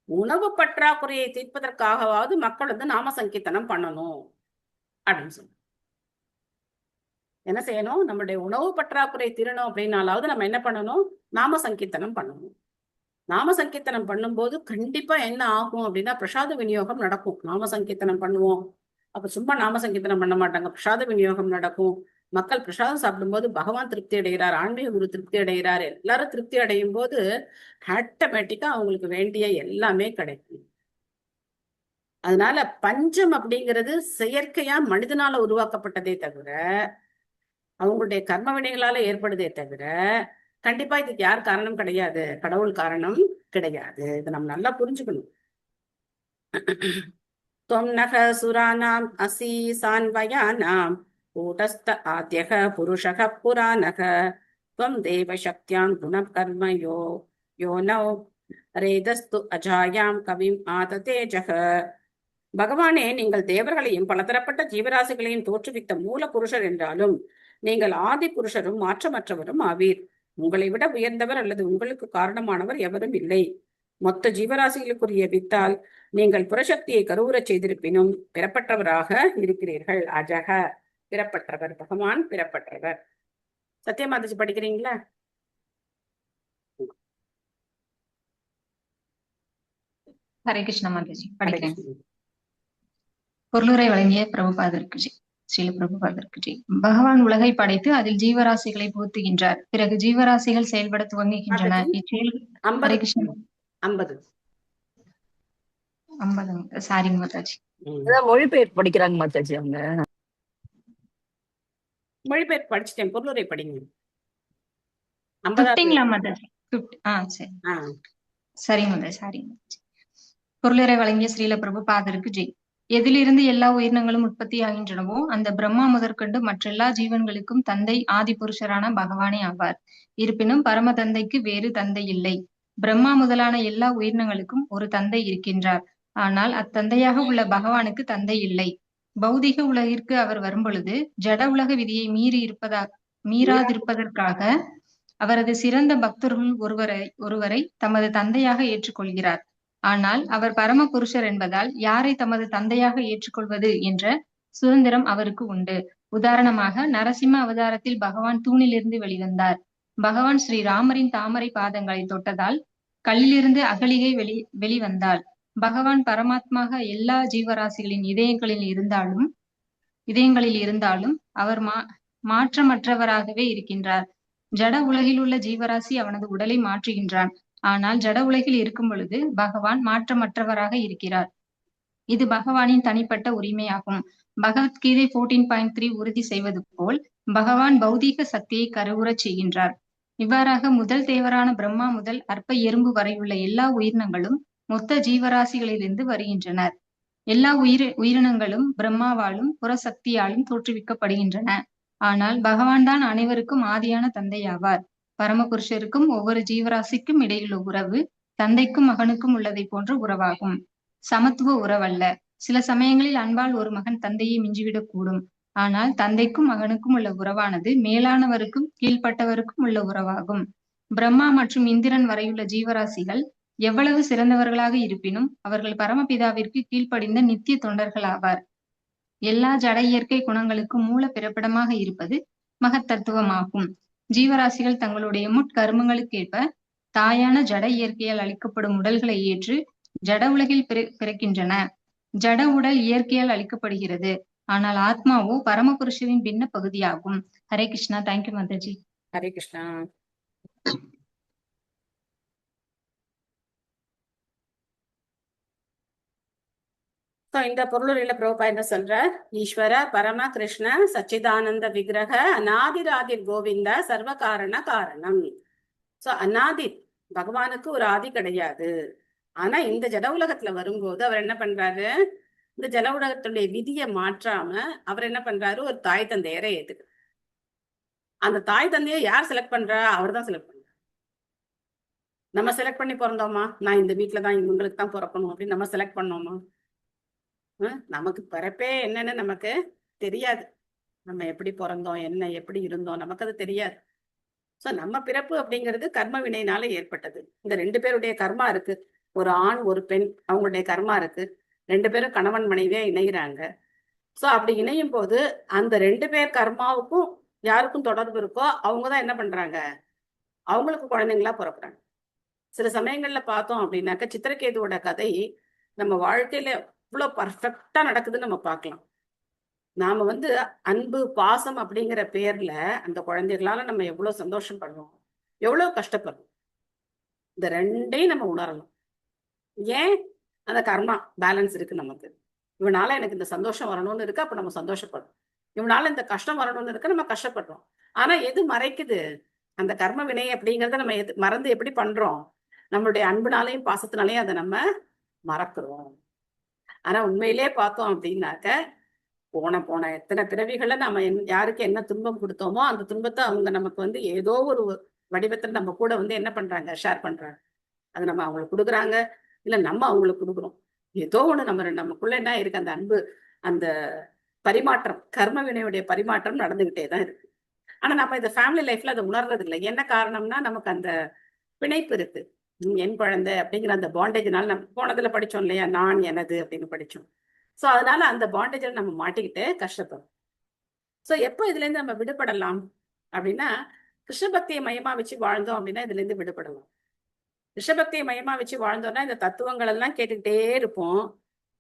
உணவு பற்றாக்குறையை தீர்ப்பதற்காகவாவது மக்கள் வந்து நாம சங்கீர்த்தனம் பண்ணணும் அப்படின்னு சொல்லு. என்ன செய்யணும்? நம்மளுடைய உணவு பற்றாக்குறை தீரணும் அப்படின்னாலாவது நம்ம என்ன பண்ணணும்? நாம சங்கீர்த்தனம் பண்ணணும். நாம சங்கீர்த்தனம் பண்ணும்போது கண்டிப்பா என்ன ஆகும் அப்படின்னா பிரசாத விநியோகம் நடக்கும். நாம சங்கீர்த்தனம் பண்ணுவோம், அப்ப சும்மா நாம சங்கீர்த்தனம் பண்ண மாட்டாங்க, பிரசாத விநியோகம் நடக்கும். மக்கள் பிரசாதம் சாப்பிடும்போது பகவான் திருப்தி அடைகிறார், ஆன்மீக குரு திருப்தி அடைகிறார். எல்லாரும் திருப்தி அடையும் போது ஆட்டோமேட்டிக்கா அவங்களுக்கு வேண்டிய எல்லாமே கிடைக்கும். அதனால பஞ்சம் அப்படிங்கிறது செயற்கையா மனிதனால உருவாக்கப்பட்டதே தவிர, அவங்களுடைய கர்ம வினைகளால ஏற்படுதே தவிர, கண்டிப்பா இதுக்கு யார் காரணம் கிடையாது, கடவுள் காரணம் கிடையாது. இதை நம்ம நல்லா புரிஞ்சுக்கணும். त्वं नः सुराणाम् असि सान्वयानां कूटस्थ आद्यः पुरुषः पुराणः त्वं देवशक्त्यां गुणकर्म यो नौ रेदस्तु अजायां कविम् आततेजः. பகவானே, நீங்கள் தேவர்களையும் பலதரப்பட்ட ஜீவராசிகளையும் தோற்றுவித்த மூல புருஷர் என்றாலும் நீங்கள் ஆதி புருஷரும் மாற்றமற்றவரும் ஆவீர். உங்களை விட உயர்ந்தவர் அல்லது உங்களுக்கு காரணமானவர் எவரும் இல்லை. மொத்த ஜீவராசிகளுக்குரிய வித்தால் நீங்கள் புறசக்தியை கருவுறச் செய்திருப்பினும் பிறப்பற்றவராக இருக்கிறீர்கள். அஜக, பிறப்பற்றவர், பகவான் பிறப்பற்றவர். சத்யமாதாஜி படிக்கிறீங்களா? ஹரே கிருஷ்ண மாதாஜி, படிக்கிறேன். பொருளுரை வழங்கிய பிரபுபாதருக்கு ஜெய். ஸ்ரீல பிரபுபாதருக்கு ஜெய். பகவான் உலகை படைத்து அதில் ஜீவராசிகளை புகுத்துகின்றார். பிறகு ஜீவராசிகள் செயல்பட துவங்குகின்றன. இச்செயல் ஹரே கிருஷ்ண 50 சாரிங்க மாதாஜி. மொழிபெயர்ப்பு படிக்கிறாங்க மாதாஜி அவங்க. மொழிபெயர்ப்பு படிச்சுட்டேன், பொருளுரை படிங்க. 50ங்களா மாதாஜி? சரி சரிங்க மாதாஜி, சரிங்க மாதாஜி. பொருளுரை வழங்கிய ஸ்ரீல பிரபுபாதருக்கு ஜெய். எதிலிருந்து எல்லா உயிரினங்களும் உற்பத்தி ஆகின்றனவோ அந்த பிரம்மா முதற்கொண்டு மற்றெல்லா ஜீவன்களுக்கும் தந்தை ஆதி புருஷரான பகவானே ஆவார். இருப்பினும் பரம தந்தைக்கு வேறு தந்தை இல்லை. பிரம்மா முதலான எல்லா உயிரினங்களுக்கும் ஒரு தந்தை இருக்கின்றார். ஆனால் அத்தந்தையாக உள்ள பகவானுக்கு தந்தை இல்லை. பௌதிக உலகிற்கு அவர் வரும்பொழுது ஜட உலக விதியை மீறாதிருப்பதற்காக அவரது சிறந்த பக்தர்கள் ஒருவரை தமது தந்தையாக ஏற்றுக்கொள்கிறார். ஆனால் அவர் பரம புருஷர் என்பதால் யாரை தமது தந்தையாக ஏற்றுக்கொள்வது என்ற சுதந்திரம் அவருக்கு உண்டு. உதாரணமாக நரசிம்ம அவதாரத்தில் பகவான் தூணிலிருந்து வெளிவந்தார். பகவான் ஸ்ரீ ராமரின் தாமரை பாதங்களை தொட்டதால் கல்லிலிருந்து அகலிகை வெளிவந்தாள். பகவான் பரமாத்மாக எல்லா ஜீவராசிகளின் இதயங்களில் இருந்தாலும் அவர் மாற்றமற்றவராகவே இருக்கின்றார். ஜட உலகில் உள்ள ஜீவராசி அவனது உடலை மாற்றுகின்றான். ஆனால் ஜட உலகில் இருக்கும் பொழுது பகவான் மாற்றமற்றவராக இருக்கிறார். இது பகவானின் தனிப்பட்ட உரிமையாகும். பகவத்கீதை 14.3 உறுதி செய்வது போல் பகவான் பௌதீக சக்தியை கருவுறச் செய்கின்றார். இவ்வாறாக முதல் தேவரான பிரம்மா முதல் அற்ப எறும்பு வரையுள்ள எல்லா உயிரினங்களும் மொத்த ஜீவராசிகளிலிருந்து வருகின்றனர். எல்லா உயிரினங்களும் பிரம்மாவாலும் புறசக்தியாலும் தோற்றுவிக்கப்படுகின்றன. ஆனால் பகவான் தான் அனைவருக்கும் ஆதியான தந்தையாவார். பரமபுருஷருக்கும் ஒவ்வொரு ஜீவராசிக்கும் இடையிலுள்ள உறவு தந்தைக்கும் மகனுக்கும் உள்ளதை போன்ற உறவாகும். சமத்துவ உறவல்ல. சில சமயங்களில் அன்பால் ஒரு மகன் தந்தையை மிஞ்சிவிடக் கூடும். ஆனால் தந்தைக்கும் மகனுக்கும் உள்ள உறவானது மேலானவருக்கும் கீழ்ப்பட்டவருக்கும் உள்ள உறவாகும். பிரம்மா மற்றும் இந்திரன் வரையுள்ள ஜீவராசிகள் எவ்வளவு சிறந்தவர்களாக இருப்பினும் அவர்கள் பரமபிதாவிற்கு கீழ்ப்படிந்த நித்திய தொண்டர்கள் ஆவார். எல்லா ஜட இயற்கை குணங்களுக்கும் மூல பிறப்பிடமாக இருப்பது மகத்தத்துவமாகும். ஜீவராசிகள் தங்களுடைய முட்கருமங்களுக்கேற்ப தாயான ஜட இயற்கையால் அளிக்கப்படும் உடல்களை ஏற்று ஜட உலகில் பிறக்கின்றன. ஜட உடல் இயற்கையால் அளிக்கப்படுகிறது. ஆனால் ஆத்மாவோ பரமபுருஷரின் பின்ன பகுதியாகும். ஹரே கிருஷ்ணா. தேங்க்யூ மாதாஜி. ஹரே கிருஷ்ணா. இந்த பொருளுரையில பிரபுபா என்ன சொல்ற? ஈஸ்வர பரம கிருஷ்ண சச்சிதானந்த விக்கிரக அநாதிராதிர் கோவிந்த சர்வ காரண காரணம். சோ அநாதி பகவானுக்கு ஒரு ஆதி கிடையாது. ஆனா இந்த ஜட உலகத்துல வரும்போது அவர் என்ன பண்றாரு? இந்த ஜட உலகத்துடைய விதியை மாற்றாம அவர் என்ன பண்றாரு? ஒரு தாய் தந்தையரை ஏத்துக்கு. அந்த தாய் தந்தையை யார் செலக்ட் பண்றா? அவர் தான் செலக்ட் பண்றாரு. நம்ம செலக்ட் பண்ணி பிறந்தோமா? நான் இந்த வீட்டுலதான் இவங்களுக்கு தான் பிறக்கணும் அப்படின்னு நம்ம செலக்ட் பண்ணோமா? நமக்கு பிறப்பே என்னன்னு நமக்கு தெரியாது. நம்ம எப்படி பிறந்தோம், என்ன எப்படி இருந்தோம், நமக்கு அது தெரியாது. சோ நம்ம பிறப்பு அப்படிங்கிறது கர்ம வினையினால ஏற்பட்டது. இந்த 2 பேருடைய கர்மா இருக்கு. ஒரு ஆண் ஒரு பெண், அவங்களுடைய கர்மா இருக்கு. 2 பேரும் கணவன் மனைவியா இணைகிறாங்க. சோ அப்படி இணையும் போது அந்த 2 பேர் கர்மாவுக்கும் யாருக்கும் தொடர்பு இருக்கோ அவங்கதான் என்ன பண்றாங்க, அவங்களுக்கு குழந்தைங்களா பிறக்குறாங்க. சில சமயங்கள்ல பார்த்தோம் அப்படின்னாக்க சித்திரகேதுவோட கதை நம்ம வாழ்க்கையில இவ்வளவு பர்ஃபெக்டா நடக்குதுன்னு நம்ம பார்க்கலாம். நாம அன்பு பாசம் அப்படிங்கிற பேர்ல அந்த குழந்தைகளால நம்ம எவ்வளவு சந்தோஷம் படுறோம், எவ்வளவு கஷ்டப்படுறோம். இந்த 2ஐயும் நம்ம உணரணும். ஏன்? அந்த கர்மா பேலன்ஸ் இருக்கு நமக்கு. இவனால எனக்கு இந்த சந்தோஷம் வரணும்னு இருக்கு, அப்ப நம்ம சந்தோஷப்படுறோம். இவனால இந்த கஷ்டம் வரணும்னு இருக்கு, நம்ம கஷ்டப்படுறோம். ஆனா எது மறைக்குது? அந்த கர்ம வினை அப்படிங்கறத நம்ம மறந்து எப்படி பண்றோம்? நம்மளுடைய அன்புனாலையும் பாசத்தினாலையும் அதை நம்ம மறக்கிறோம். ஆனா உண்மையிலே பார்த்தோம் அப்படின்னாக்க போன எத்தனை பிறவிகளை நம்ம யாருக்கு என்ன துன்பம் கொடுத்தோமோ அந்த துன்பத்தை அவங்க நமக்கு ஏதோ ஒரு வடிவத்துல நம்ம கூட என்ன பண்றாங்க, ஷேர் பண்றாங்க. அது நம்ம அவங்களுக்கு கொடுக்குறாங்க, இல்ல நம்ம அவங்களுக்கு கொடுக்குறோம். ஏதோ ஒண்ணு நமக்குள்ள என்ன இருக்கு, அந்த அன்பு, அந்த பரிமாற்றம், கர்ம வினையுடைய பரிமாற்றம் நடந்துகிட்டே தான் இருக்கு. ஆனா நம்ம இந்த ஃபேமிலி லைஃப்ல அதை உணர்றது இல்லை. என்ன காரணம்னா நமக்கு அந்த பிணைப்பு இருக்கு. என் குழந்தை அப்படிங்கிற அந்த பாண்டேஜ்னால நம்ம போனதுல படிச்சோம் இல்லையா, நான் எனது அப்படின்னு படிச்சோம். சோ அதனால அந்த பாண்டேஜ்ல நம்ம மாட்டிக்கிட்டு கஷ்டப்படுறோம். சோ எப்போ இதுல இருந்து நம்ம விடுபடலாம் அப்படின்னா, கிருஷ்ண பக்தியை மையமா வச்சு வாழ்ந்தோம் அப்படின்னா இதுல இருந்து விடுபடலாம். கிருஷ்ண பக்தியை மையமா வச்சு வாழ்ந்தோம்னா இந்த தத்துவங்கள் எல்லாம் கேட்டுக்கிட்டே இருப்போம்.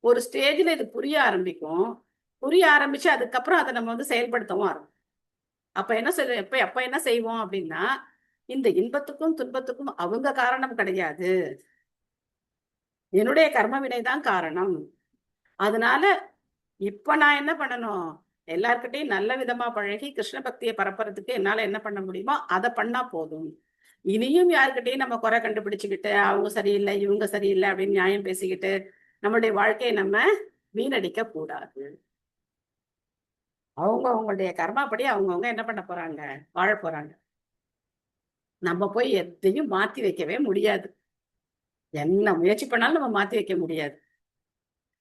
ஒரு ஸ்டேஜ்ல இது புரிய ஆரம்பிக்கும். புரிய ஆரம்பிச்சு அதுக்கப்புறம் அதை நம்ம செயல்படுத்தவும் ஆரம்பிக்கும். அப்ப என்ன செய்வோம் அப்படின்னா, இந்த இன்பத்துக்கும் துன்பத்துக்கும் அவங்க காரணம் கிடையாது, என்னுடைய கர்ம வினைதான் காரணம். அதனால இப்ப நான் என்ன பண்ணணும், எல்லார்கிட்டையும் நல்ல விதமா பழகி கிருஷ்ண பக்தியை பரப்புறதுக்கு என்னால என்ன பண்ண முடியுமோ அதை பண்ணா போதும். இனியும் யாருக்கிட்டையும் நம்ம குறை கண்டுபிடிச்சுக்கிட்டு அவங்க சரியில்லை இவங்க சரியில்லை அப்படின்னு நியாயம் பேசிக்கிட்டு நம்மளுடைய வாழ்க்கையை நம்ம வீணடிக்க கூடாது. அவங்களுடைய கர்மாப்படி அவங்கவுங்க என்ன பண்ண போறாங்க, வாழ போறாங்க. நம்ம போய் எதையும் மாத்தி வைக்கவே முடியாது. என்ன முயற்சி பண்ணாலும் நம்ம மாத்தி வைக்க முடியாது.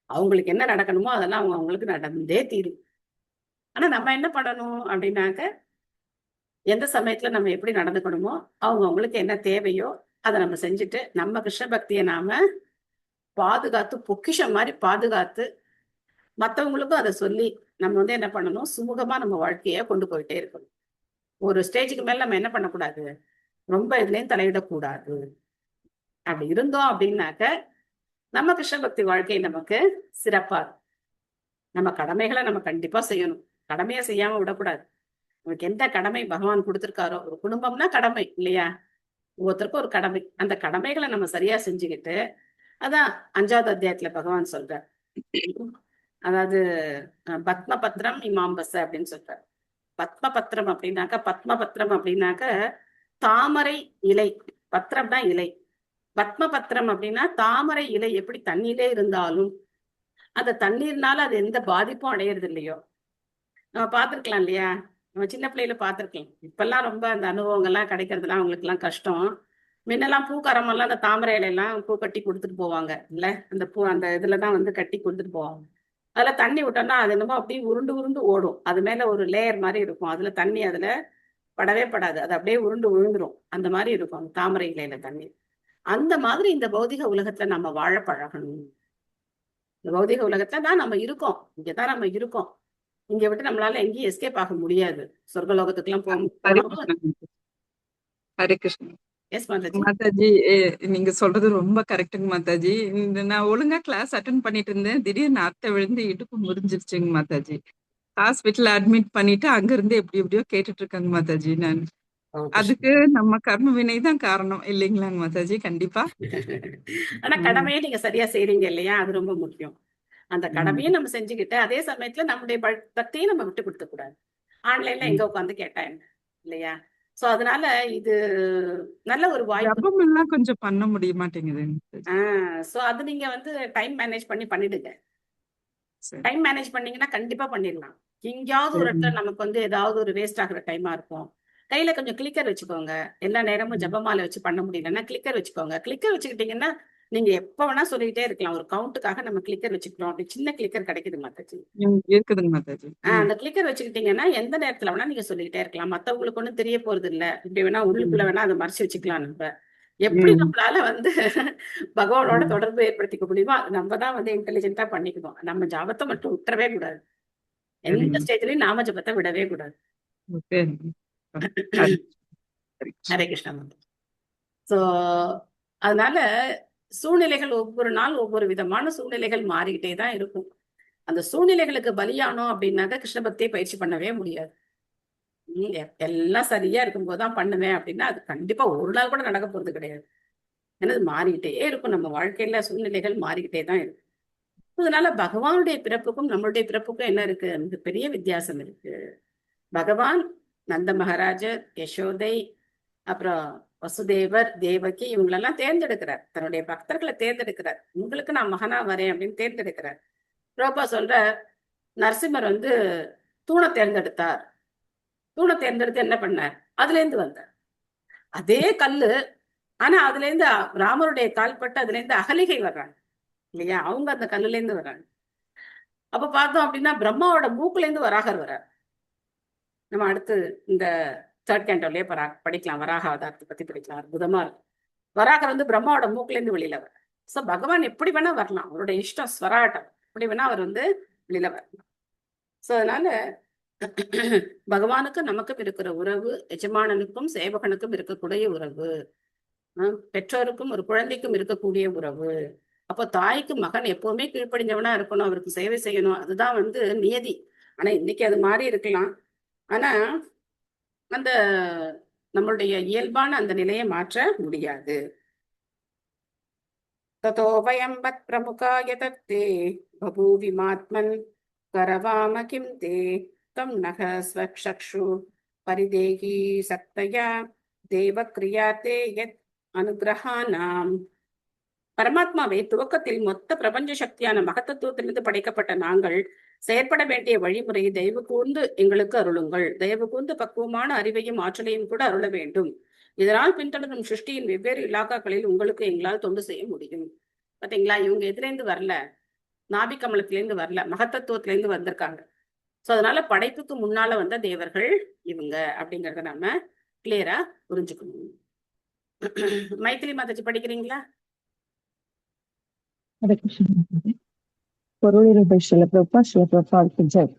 அவங்களுக்கு என்ன நடக்கணுமோ அதெல்லாம் அவங்களுக்கு நடந்தே தீரும். ஆனா நம்ம என்ன பண்ணணும் அப்படின்னாக்க, எந்த சமயத்துல நம்ம எப்படி நடந்துக்கணுமோ அவங்களுக்கு என்ன தேவையோ அதை நம்ம செஞ்சுட்டு நம்ம கிருஷ்ண பக்தியை நாம பாதுகாத்து, பொக்கிஷம் மாதிரி பாதுகாத்து, மற்றவங்களுக்கும் அதை சொல்லி நம்ம என்ன பண்ணணும், சுமூகமா நம்ம வாழ்க்கைய கொண்டு போயிட்டே இருக்கணும். ஒரு ஸ்டேஜுக்கு மேல நம்ம என்ன பண்ணக்கூடாது, ரொம்ப இதுலயும் தலையிடக்கூடாது. அப்படி இருந்தோம் அப்படின்னாக்க நம்ம கிருஷ்ண பக்தி வாழ்க்கை நமக்கு சிறப்பா இருக்கும். நம்ம கடமைகளை நம்ம கண்டிப்பா செய்யணும். கடமையை செய்யாம விடக்கூடாது. நமக்கு எந்த கடமை பகவான் கொடுத்திருக்காரோ, ஒரு குடும்பம்னா கடமை இல்லையா, ஒவ்வொருத்தருக்கும் ஒரு கடமை. அந்த கடமைகளை நம்ம சரியா செஞ்சுக்கிட்டு, அதான் 5வது அத்தியாயத்துல பகவான் சொல்றார், அதாவது பத்ம பத்திரம் இமாம்பச அப்படின்னு சொல்றார். பத்ம பத்திரம் அப்படின்னாக்க தாமரை இலை, பத்திரம்னா இலை. பத்ம பத்திரம் அப்படின்னா தாமரை இலை எப்படி தண்ணீரே இருந்தாலும் அந்த தண்ணீர்னால அது எந்த பாதிப்பும் அடையிறது இல்லையோ. நம்ம பார்த்திருக்கலாம் இல்லையா, நம்ம சின்ன பிள்ளையில பார்த்திருக்கலாம். இப்பெல்லாம் ரொம்ப அந்த அனுபவங்கள்லாம் கிடைக்கிறதுலாம் அவங்களுக்கு எல்லாம் கஷ்டம். முன்னெல்லாம் பூக்காரமெல்லாம் அந்த தாமரை இலையெல்லாம் பூ கட்டி கொடுத்துட்டு போவாங்க இல்ல, அந்த பூ அந்த இதுலதான் கட்டி கொடுத்துட்டு போவாங்க. அதுல தண்ணி விட்டோம்னா அது என்னமோ அப்படியே உருண்டு உருண்டு ஓடும். அது மேல ஒரு லேயர் மாதிரி இருக்கும், அதுல தண்ணி அதுல படவே படாது, அது அப்படியே உருண்டு விழுந்துரும். அந்த மாதிரி இருக்கும் அந்த தாமரை இலையில தண்ணி. அந்த மாதிரி இந்த பௌதிக உலகத்துல நம்ம வாழ பழகணும். இந்த பௌதிக உலகத்துல தான் நம்ம இருக்கோம், இங்கதான் நம்ம இருக்கோம். இங்க விட்டு நம்மளால எங்கேயும் எஸ்கேப் ஆக முடியாது. சொர்க்கலோகத்துக்கு எல்லாம் போக. ஹரே கிருஷ்ணா. எஸ் மாதாஜி. மாதாஜி, நீங்க சொல்றது ரொம்ப கரெக்டுங்க மாதாஜி. நான் ஒழுங்கா கிளாஸ் அட்டென்ட் பண்ணிட்டு இருந்தேன், திடீர்னு அத்தை விழுந்து இடுப்பு முறிஞ்சிருச்சுங்க மாதாஜி. ஹாஸ்பிட்டல் அட்மிட் பண்ணிட்டு அங்க இருந்து எப்படியோ கேட்டுட்டு இருக்காங்க மாதாஜி. நான் அதுக்கு நம்ம கர்ம வினை தான் காரணம் இல்லைங்களாங்க மாதாஜி? கண்டிப்பா. ஆனா கடமையை நீங்க சரியா செய்றீங்க இல்லையா, அது ரொம்ப முக்கியம். அந்த கடமையை நம்ம செஞ்சுக்கிட்டு அதே சமயத்துல நம்முடைய பக்தியை நம்ம விட்டு கொடுக்க கூடாது. ஆன்லைன்ல எங்க உட்காந்து கேட்டா என்ன இல்லையா. சோ அதனால இது நல்ல ஒரு வாய்ப்பு. ஜபம் எல்லாம் கொஞ்சம் பண்ண முடிய மாட்டேங்குது. சோ அது நீங்க டைம் மேனேஜ் பண்ணிடுங்க. டைம் மேனேஜ் பண்ணீங்கன்னா கண்டிப்பா பண்ணிடலாம். எங்கேயாவது ஒரு இடத்துல நமக்கு ஏதாவது ஒரு வேஸ்ட் ஆகுற டைமா இருக்கும். கையில கொஞ்சம் கிளிக்கர் வச்சுக்கோங்க. எல்லா நேரமும் ஜபமாலை வச்சு பண்ண முடியலன்னா கிளிக்கர் வச்சுக்கோங்க. கிளிக்கர் வச்சுக்கிட்டீங்கன்னா நீங்க எப்ப வேணா சொல்லிக்கிட்டே இருக்கலாம். ஒரு கவுண்ட்டுக்காக நம்ம கிளிக்கர் வச்சுக்கிறோம். அப்படி சின்ன கிளிக்கர் கிடைக்குது மாதாஜி. இருக்குதுங்க மாதாஜி. அந்த கிளிக்கர் வச்சுக்கிட்டீங்கன்னா எந்த நேரத்துல வேணா நீங்க சொல்லிக்கிட்டே இருக்கலாம். மத்தவங்களுக்கு ஒண்ணும் தெரிய போறது இல்ல. இப்படி வேணா உள்ளுக்குள்ள வேணா அதை மறைச்சு வச்சுக்கலாம் நம்ம. எப்படி நம்மளால வந்து பகவானோட தொடர்பு ஏற்படுத்திக்க முடியுமோ அது நம்ம தான் வந்து இன்டெலிஜென்ட்டா பண்ணிக்கணும். நம்ம ஜபத்தை மட்டும் விட்டுறவே கூடாது. எந்த ஸ்டேஜ்லயும் நாம ஜபத்தை விடவே கூடாது. ஹரே கிருஷ்ணா. சோ அதனால சூழ்நிலைகள் ஒவ்வொரு நாள் ஒவ்வொரு விதமான சூழ்நிலைகள் மாறிக்கிட்டே தான் இருக்கும். அந்த சூழ்நிலைகளுக்கு பலியானோம் அப்படின்னாக்க கிருஷ்ண பக்தியை பயிற்சி பண்ணவே முடியாது. எல்லாம் சரியா இருக்கும்போதுதான் பண்ணுவேன் அப்படின்னா அது கண்டிப்பா ஒரு நாள் கூட நடக்க போறது கிடையாது. ஏன்னா அது மாறிக்கிட்டே இருக்கும். நம்ம வாழ்க்கையில சூழ்நிலைகள் மாறிக்கிட்டே தான் இருக்கும். அதனால பகவானுடைய பிறப்புக்கும் நம்மளுடைய பிறப்புக்கும் என்ன இருக்கு? அந்த பெரிய வித்தியாசம் இருக்கு. பகவான் நந்த மகாராஜர், யசோதை, அப்புறம் வசுதேவர், தேவகி இவங்களெல்லாம் தேர்ந்தெடுக்கிறார். தன்னுடைய பக்தர்களை தேர்ந்தெடுக்கிறார். உங்களுக்கு நான் மகனா வரேன் அப்படின்னு தேர்ந்தெடுக்கிறார். ரோபா சொல்ற நரசிம்மர் வந்து தூணை தேர்ந்தெடுத்தார். தூணை தேர்ந்தெடுத்து என்ன பண்ணார்? அதுல இருந்து வந்தார். அதே கல்லு, ஆனா அதுல இருந்து ராமருடைய கால்பட்டு அதுல இருந்து அகலிகை வர்றாங்க இல்லையா? அவங்க அந்த கல்லுல இருந்து வர்றாங்க. அப்ப பார்த்தோம் அப்படின்னா பிரம்மாவோட மூக்குல இருந்து வராகர் வர்றார். நம்ம அடுத்து இந்த 3rd கேண்டோலயே படிக்கலாம். வராக அவதாரத்தை பத்தி படிக்கலாம். அற்புதமா இருக்கும். வராகர் வந்து பிரம்மாவோட மூக்குல இருந்து வெளியில வர. சோ பகவான் எப்படி வேணா வரலாம். அவருடைய இஷ்டம், ஸ்வராட்டம் எப்படி வேணா அவர் வந்து வெளியில வரலாம். சோ அதனால பகவானுக்கும் நமக்கும் இருக்கிற உறவு, எஜமானனுக்கும் சேவகனுக்கும் இருக்கக்கூடிய உறவு, பெற்றோருக்கும் ஒரு குழந்தைக்கும் இருக்கக்கூடிய உறவு. அப்போ தாய்க்கு மகன் எப்பவுமே கீழ்ப்படிஞ்சவனா இருக்கணும், அவருக்கு சேவை செய்யணும். அதுதான் வந்து நியதி. ஆனா இன்னைக்கு அது மாறி இருக்கலாம். ஆனா அந்த நம்மளுடைய இயல்பான அந்த நிலையை மாற்ற முடியாது. ததோ வயம் பத் பிரமுகாய தத்தே பபூவிமாத்மன் கரவாம கிம் தே தம் நக ஸ்வக்ஷக்ஷு பரிதேகி சக்தயா தேவ கிரியாத்தே யத் அனுகிரஹானாம். பரமாத்மாவை துவக்கத்தில் மொத்த பிரபஞ்ச சக்தியான மகத்தத்துவத்திலிருந்து படைக்கப்பட்ட நாங்கள் செயற்பட வேண்டிய வழிமுறையை தயவு கூர்ந்து எங்களுக்கு அருளுங்கள். தயவு கூர்ந்து பக்குவமான அறிவையும் ஆற்றலையும் கூட அருள வேண்டும். இதனால் பின்தொடரும் சிருஷ்டியின் வெவ்வேறு இலாக்காக்களில் உங்களுக்கு எங்களால் தொண்டு செய்ய முடியும். பாத்தீங்களா? இவங்க எதிலேருந்து வரல, நாபி கமலத்திலேருந்து வரல, மகத்தத்துவத்திலேருந்து வந்திருக்காங்க. சோ அதனால படைப்புக்கு முன்னால வந்த தேவர்கள் இவங்க அப்படிங்கறத நாம கிளியரா புரிஞ்சுக்கணும். மைத்திலி மாதாஜி படிக்கிறீங்களா? பொருளிருபை சில பிரபாக்கு ஜெய்.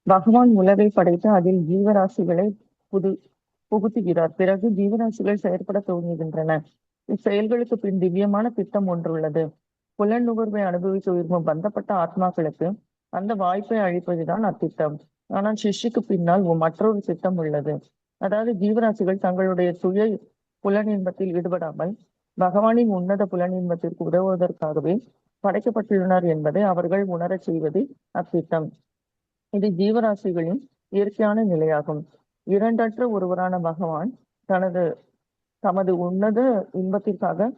பகவான் உலகை படைத்து அதில் ஜீவராசிகளை புகுத்துகிறார். பிறகு ஜீவராசிகள் செயற்பட துவங்குகின்றன. இச்செயல்களுக்கு பின் திவ்யமான திட்டம் ஒன்றுள்ளது. புலன் நுகர்வை அனுபவிக்க விரும்பும் பந்தப்பட்ட ஆத்மாக்களுக்கு அந்த வாய்ப்பை அளிப்பதுதான் அத்திட்டம். ஆனால் சிஷ்டிக்கு பின்னால் மற்றொரு திட்டம் உள்ளது. அதாவது ஜீவராசிகள் தங்களுடைய சுய புலனின்பத்தில் ஈடுபடாமல் பகவானின் உன்னத புலனின்பத்திற்கு உதவுவதற்காகவே படைக்கப்பட்டுள்ளனர் என்பதை அவர்கள் உணரச் செய்வது அத்திட்டம். இது ஜீவராசிகளின் இயற்கையான நிலையாகும். இரண்டற்ற ஒருவரான பகவான் தமது உன்னத இன்பத்திற்காக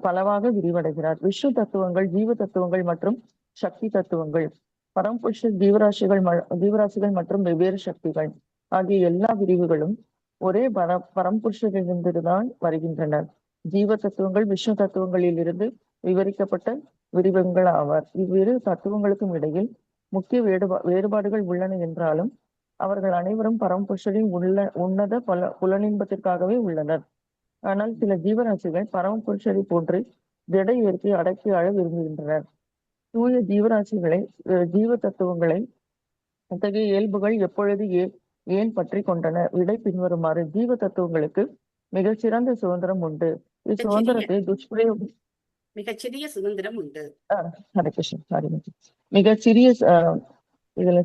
பலவாக விரிவடைகிறார். விஷ்ணு தத்துவங்கள், ஜீவ தத்துவங்கள் மற்றும் சக்தி தத்துவங்கள், பரம்புருஷ ஜீவராசிகள் மற்றும் வெவ்வேறு சக்திகள் ஆகிய எல்லா விரிவுகளும் ஒரே பரம்புருஷரிலிருந்துதான் வருகின்றன. ஜீவ தத்துவங்கள் விஷ்ணு தத்துவங்களில் இருந்து விவரிக்கப்பட்ட விரிவங்கள் ஆவார். இவ்விரு தத்துவங்களுக்கும் இடையில் முக்கிய வேறுபாடுகள் உள்ளன என்றாலும் அவர்கள் அனைவரும் பரம்புருஷரின் உன்னத புலனின்பத்திற்காகவே உள்ளனர். ஆனால் சில ஜீவராசிகள் பரமபுருஷரை போன்று திட இயற்கையை அடக்கி ஆழ விரும்புகின்றனர். தூய ஜீவ தத்துவங்களை அத்தகைய இயல்புகள் எப்பொழுது ஏன் பற்றி கொண்டன? விடை பின்வருமாறு. ஜீவ தத்துவங்களுக்கு மிகச்சிறந்த சுதந்திரம் உண்டு. இச்சுதந்திரத்தை துஷ்பிரயோகம் மிகச்சிறிய சுதந்திரம் உண்டு. ஹரே கிருஷ்ணா. சாரி, மிகச்சிறிய இதுல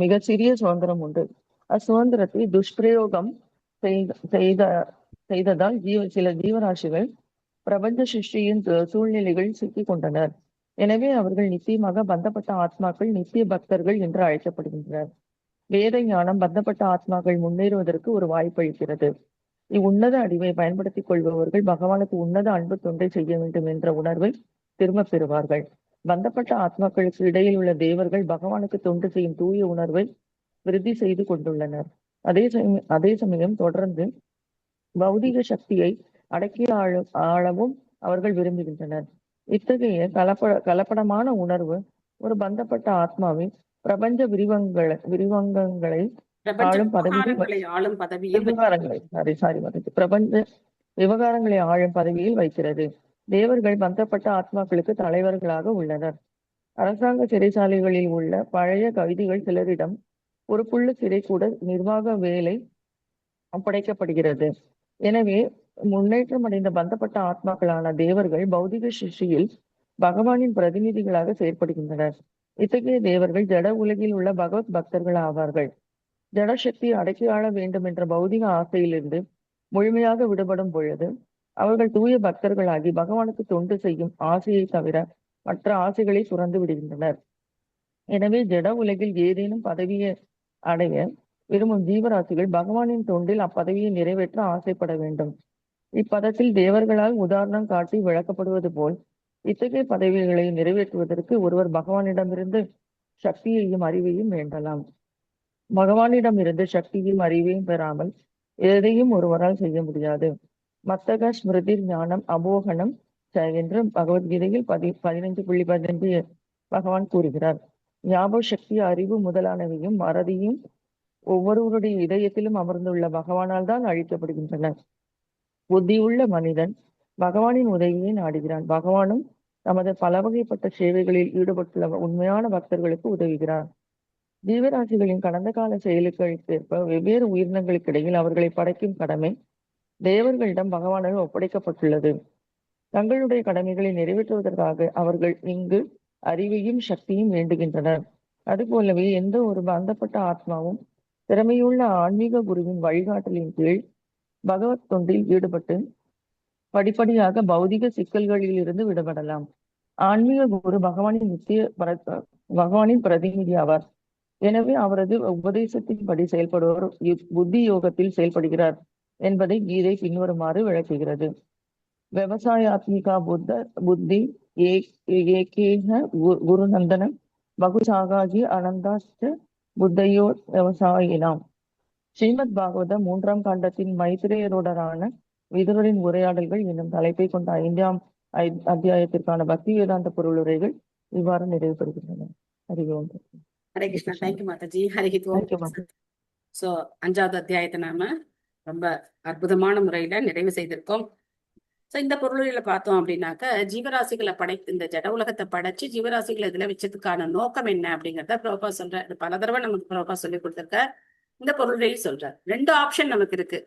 மிகச்சிறிய சுதந்திரம் உண்டு. அச்சுதந்திரத்தை துஷ்பிரயோகம் செய்ததால் சில ஜீவராசிகள் பிரபஞ்ச சிருஷ்டியின் சூழ்நிலைகளில் சிக்கிக் கொண்டனர். எனவே அவர்கள் நிச்சயமாக பந்தப்பட்ட ஆத்மாக்கள், நித்திய பக்தர்கள் என்று அழைக்கப்படுகின்றனர். வேத ஞானம் பந்தப்பட்ட ஆத்மாக்கள் முன்னேறுவதற்கு ஒரு வாய்ப்பு அளிக்கிறது. இவ்வுன்னத அறிவை பயன்படுத்திக் கொள்பவர்கள் பகவானுக்கு உன்னத அன்பு தொண்டை செய்ய வேண்டும் என்ற உணர்வை திரும்ப பெறுவார்கள். பந்தப்பட்ட ஆத்மாக்களுக்கு இடையில் உள்ள தேவர்கள் பகவானுக்கு தொண்டு செய்யும் தூய உணர்வை விருத்தி செய்து கொண்டுள்ளனர். அதே சமயம் தொடர்ந்து பௌதிக சக்தியை அடக்கி ஆளவும் அவர்கள் விரும்புகின்றனர். இத்தகைய கலப்படமான உணர்வு ஒரு பந்தப்பட்ட ஆத்மாவை பிரபஞ்ச விரிவங்கங்களை பிரபஞ்ச ஆளும் பதவியில் விவகாரங்களை ஆளும் பதவியில் விவகாரங்களை பிரபஞ்ச விவகாரங்களை ஆளும் பதவியில் வைக்கிறது. தேவர்கள் பந்தப்பட்ட ஆத்மாக்களுக்கு தலைவர்களாக உள்ளனர். அரசாங்க சிறைச்சாலைகளில் உள்ள பழைய கைதிகள் சிலரிடம் பொறுப்புள்ள சிறை கூட நிர்வாக வேலை ஒப்படைக்கப்படுகிறது. எனவே முன்னேற்றம் அடைந்த பந்தப்பட்ட ஆத்மாக்களான தேவர்கள் பௌதிக சிருஷ்டியில் பகவானின் பிரதிநிதிகளாக செயற்படுகின்றனர். இத்தகைய தேவர்கள் ஜட உலகில் உள்ள பகவத் பக்தர்கள் ஆவார்கள். ஜடசக்தியை அடக்கி ஆள வேண்டும் என்ற பௌதிக ஆசையிலிருந்து முழுமையாக விடுபடும் பொழுது அவர்கள் தூய பக்தர்களாகி பகவானுக்கு தொண்டு செய்யும் ஆசையை தவிர மற்ற ஆசைகளை துறந்து விடுகின்றனர். எனவே ஜட உலகில் ஏதேனும் பதவியை அடைய விரும்பும் ஜீவராசிகள் பகவானின் தொண்டில் அப்பதவியை நிறைவேற்ற ஆசைப்பட வேண்டும். இப்பதத்தில் தேவர்களால் உதாரணம் காட்டி விளக்கப்படுவது போல் இத்தகைய பதவிகளை நிறைவேற்றுவதற்கு ஒருவர் பகவானிடமிருந்து சக்தியையும் அறிவையும் வேண்டலாம். பகவானிடமிருந்து சக்தியும் அறிவையும் பெறாமல் எதையும் ஒருவரால் செய்ய முடியாது. மத்தக ஸ்மிருதி ஞானம் அபோகனம் என்று பகவத்கீதையில் 15.15 பகவான் கூறுகிறார். ஞாபக சக்தி, அறிவு முதலானவையும் மறதியும் ஒவ்வொருவருடைய இதயத்திலும் அமர்ந்துள்ள பகவானால் தான் அழிக்கப்படுகின்றன. புத்தியுள்ள மனிதன் பகவானின் உதவியை நாடுகிறான். பகவானும் தமது பல வகைப்பட்ட சேவைகளில் ஈடுபட்டுள்ள உண்மையான பக்தர்களுக்கு உதவுகிறார். ஜீவராசிகளின் கடந்த கால செயலுக்கேற்ப வெவ்வேறு உயிரினங்களுக்கு இடையில் அவர்களை படைக்கும் கடமை தேவர்களிடம் பகவானால் ஒப்படைக்கப்பட்டுள்ளது. தங்களுடைய கடமைகளை நிறைவேற்றுவதற்காக அவர்கள் இங்கு அறிவையும் சக்தியும் வேண்டுகின்றனர். அதுபோலவே எந்த ஒரு பந்தப்பட்ட ஆத்மாவும் திறமையுள்ள ஆன்மீக குருவின் வழிகாட்டலின் கீழ் பகவத் தொண்டில் ஈடுபட்டு படிப்படியாக பௌதிக சிக்கல்களில் இருந்து விடுபடலாம். ஆன்மீக குரு பகவானின் பிரதிநிதி ஆவார். எனவே அவரது உபதேசத்தின்படி செயல்படுவோர் புத்தி யோகத்தில் செயல்படுகிறார் என்பதை கீதை பின்வருமாறு விளக்குகிறது. விவசாயாத்மிகா புத்தி ஏகேன குருநந்தன பகுசாகாஜி அனந்தாஸ்ட புத்தையோ விவசாயினாம். ஸ்ரீமத் பாகவதம் 3ஆம் காண்டத்தின் மைத்திரேயருடனான விதுரரின் உரையாடல்கள் என்னும் தலைப்பை கொண்ட 5ஆம் அத்தியாயத்திற்கான பக்தி வேதாந்த பொருளுரைகள் இவ்வாறு நிறைவு பெறுகின்றன. ஹரி ஓம். ஹரே கிருஷ்ணா. தேங்க்யூ மாதாஜி. ஹரி ஓம். சோ 5வது அத்தியாயத்தை நாம ரொம்ப அற்புதமான முறையில நிறைவு செய்திருக்கோம். சோ இந்த பொருளில பார்த்தோம் அப்படின்னாக்க ஜீவராசிகளை இந்த ஜட உலகத்தை படைச்சு ஜீவராசிகளை இதுல வச்சதுக்கான நோக்கம் என்ன அப்படிங்கிறத பிரபா சொல்ற. இது பல தடவை நமக்கு பிரபா சொல்லி கொடுத்திருக்க. இந்த பொருளையும் சொல்ற. 2 ஆப்ஷன் நமக்கு இருக்கு.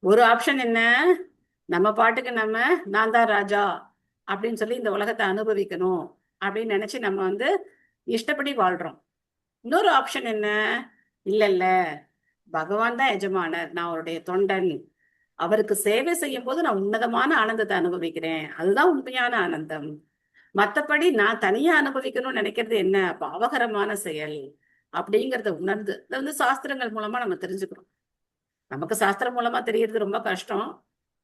ஒரு ஆப்ஷன் என்ன, நம்ம பாட்டுக்கு நான் தான் ராஜா அப்படின்னு சொல்லி இந்த உலகத்தை அனுபவிக்கணும் அப்படின்னு நினைச்சு நம்ம இஷ்டப்படி வாழ்றோம். இன்னொரு ஆப்ஷன் என்ன, இல்ல பகவான் தான் எஜமானர், நான் அவருடைய தொண்டன், அவருக்கு சேவை செய்யும் போது நான் உன்னதமான ஆனந்தத்தை அனுபவிக்கிறேன், அதுதான் உண்மையான ஆனந்தம். மத்தபடி நான் தனியா அனுபவிக்கணும்னு நினைக்கிறது என்ன பாவகரமான செயல் அப்படிங்கறத உணர்ந்து இதை சாஸ்திரங்கள் மூலமா நம்ம தெரிஞ்சுக்கிறோம். நமக்கு சாஸ்திரம் மூலமா தெரியறது ரொம்ப கஷ்டம்.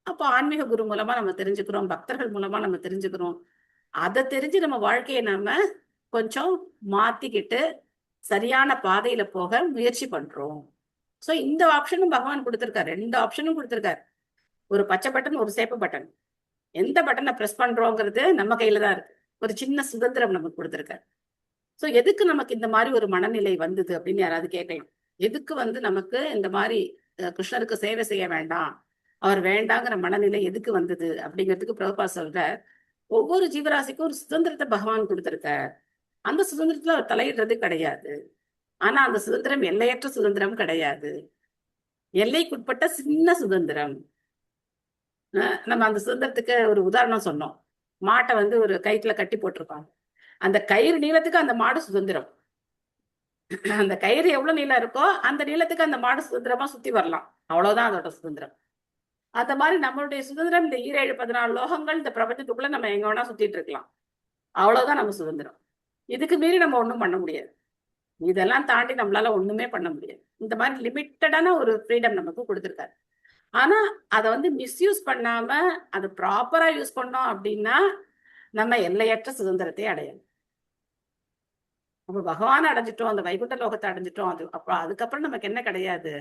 அப்போ ஆன்மீக குரு மூலமா நம்ம தெரிஞ்சுக்கிறோம், பக்தர்கள் மூலமா நம்ம தெரிஞ்சுக்கிறோம். அதை தெரிஞ்சு நம்ம வாழ்க்கையை கொஞ்சம் மாத்திக்கிட்டு சரியான பாதையில போக முயற்சி பண்றோம். சோ இந்த ஆப்ஷனும் பகவான் கொடுத்திருக்காரு. 2 ஆப்ஷனும் கொடுத்திருக்காரு. ஒரு பச்சை பட்டன், ஒரு சேப்பு பட்டன். எந்த பட்டனை பிரஸ் பண்றோங்கிறது நம்ம கையில தான் இருக்கு. ஒரு சின்ன சுதந்திரம் நமக்கு கொடுத்திருக்காரு. சோ எதுக்கு நமக்கு இந்த மாதிரி ஒரு மனநிலை வந்தது அப்படின்னு யாராவது கேட்கலாம். எதுக்கு நமக்கு இந்த மாதிரி கிருஷ்ணருக்கு சேவை செய்ய வேண்டாம், அவர் வேண்டாங்கிற மனநிலை எதுக்கு வந்தது அப்படிங்கிறதுக்கு பிரபுபா சொல்ற, ஒவ்வொரு ஜீவராசிக்கும் ஒரு சுதந்திரத்தை பகவான் கொடுத்திருக்கார். அந்த சுதந்திரத்துல அவர் தலையிடுறது கிடையாது. ஆனா அந்த சுதந்திரம் எல்லையற்ற சுதந்திரம் கிடையாது, எல்லைக்குட்பட்ட சின்ன சுதந்திரம். நம்ம அந்த சுதந்திரத்துக்கு ஒரு உதாரணம் சொன்னோம். மாட்டை ஒரு கயிற்றுல கட்டி போட்டிருப்பாங்க. அந்த கயிறு நீளத்துக்கு அந்த மாடு சுதந்திரம். அந்த கயிறு எவ்வளவு நீளம் இருக்கோ அந்த நீளத்துக்கு அந்த மாடு சுதந்திரமா சுத்தி வரலாம். அவ்வளவுதான் அதோட சுதந்திரம். அந்த மாதிரி நம்மளுடைய சுதந்திரம் இந்த 17-14 லோகங்கள் இந்த பிரபஞ்சத்துக்குள்ள நம்ம எங்க வேணா சுத்திட்டு இருக்கலாம். அவ்வளவுதான் நம்ம சுதந்திரம். இதுக்கு மீறி நம்ம ஒண்ணும் பண்ண முடியாது. இதெல்லாம் தாண்டி நம்மளால ஒண்ணுமே பண்ண முடியாது. இந்த மாதிரி லிமிட்டடான ஒரு ஃப்ரீடம் நமக்கு கொடுத்துருக்காரு. ஆனா அதை மிஸ்யூஸ் பண்ணாம அதை ப்ராப்பரா யூஸ் பண்ணோம் அப்படின்னா நம்ம எல்லையற்ற சுதந்திரத்தை அடையணும். அப்ப பகவான் அடைஞ்சிட்டோம், அந்த வைகுண்ட லோகத்தை அடைஞ்சிட்டோம். அதுக்கப்புறம் நமக்கு என்ன கிடையாது,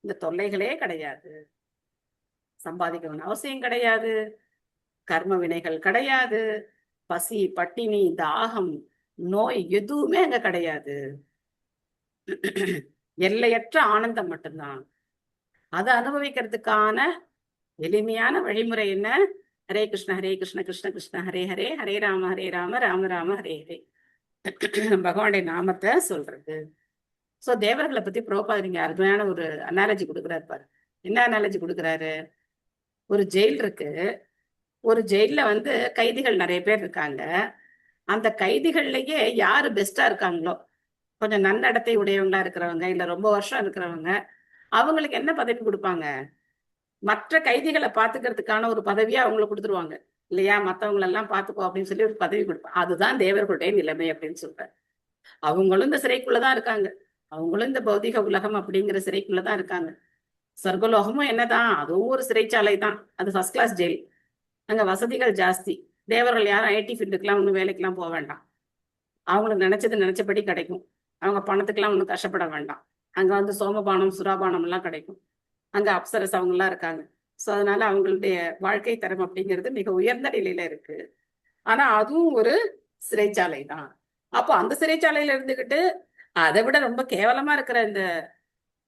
இந்த தொல்லைகளே கிடையாது. சம்பாதிக்கணும்னு அவசியம் கிடையாது, கர்ம வினைகள் கிடையாது, பசி, பட்டினி, தாகம், நோய் எதுவுமே அங்க கிடையாது. எல்லையற்ற ஆனந்தம் மட்டும்தான். அதை அனுபவிக்கிறதுக்கான எளிமையான வழிமுறை என்ன? ஹரே கிருஷ்ண ஹரே கிருஷ்ண கிருஷ்ண கிருஷ்ண ஹரே ஹரே, ஹரே ராம ராம ராம ஹரே ஹரே. பகவானுடைய நாமத்தை சொல்றது. சோ தேவர்களை பத்தி பிரபுபாதர் அருமையான ஒரு அனாலஜி கொடுக்குறாரு பாரு. என்ன அனாலஜி கொடுக்குறாரு? ஒரு ஜெயில் இருக்கு. ஒரு ஜெயில வந்து கைதிகள் நிறைய பேர் இருக்காங்க. அந்த கைதிகள்லயே யாரு பெஸ்டா இருக்காங்களோ, கொஞ்சம் நன்னடத்தை உடையவங்களா இருக்கிறவங்க, இல்ல ரொம்ப வருஷம் இருக்கிறவங்க, அவங்களுக்கு என்ன பதவி கொடுப்பாங்க? மற்ற கைதிகளை பாத்துக்கிறதுக்கான ஒரு பதவியா அவங்களுக்கு கொடுத்துருவாங்க இல்லையா? மத்தவங்களெல்லாம் பாத்துக்கோ அப்படின்னு சொல்லி ஒரு பதவி கொடுப்பாங்க. அதுதான் தேவர்களுடைய நிலைமை அப்படின்னு சொல்றாரு. அவங்களும் இந்த சிறைக்குள்ளதான் இருக்காங்க. அவங்களும் இந்த பௌதிக உலகம் அப்படிங்கிற சிறைக்குள்ளதான் இருக்காங்க. சொர்க்கலோகமும் என்னதான், அதுவும் ஒரு சிறைச்சாலை தான். அது ஃபர்ஸ்ட் கிளாஸ் ஜெயில். அங்க வசதிகள் ஜாஸ்தி. தேவர்கள் யாரும் ஐடி ஃபீல்டுக்கெல்லாம் ஒன்றும் வேலைக்கெல்லாம் போக வேண்டாம். அவங்களுக்கு நினைச்சபடி கிடைக்கும். அவங்க பணத்துக்கெல்லாம் ஒன்றும் கஷ்டப்பட வேண்டாம். அங்க வந்து சோமபானம், சுராபானம் எல்லாம் கிடைக்கும். அங்க அப்சரஸ் அவங்க எல்லாம் இருக்காங்க. சோ அதனால அவங்களுடைய வாழ்க்கை தரம் அப்படிங்கிறது மிக உயர்ந்த நிலையில இருக்கு. ஆனா அதுவும் ஒரு சிறைச்சாலை தான். அப்போ அந்த சிறைச்சாலையில இருந்துகிட்டு அதை விட ரொம்ப கேவலமா இருக்கிற இந்த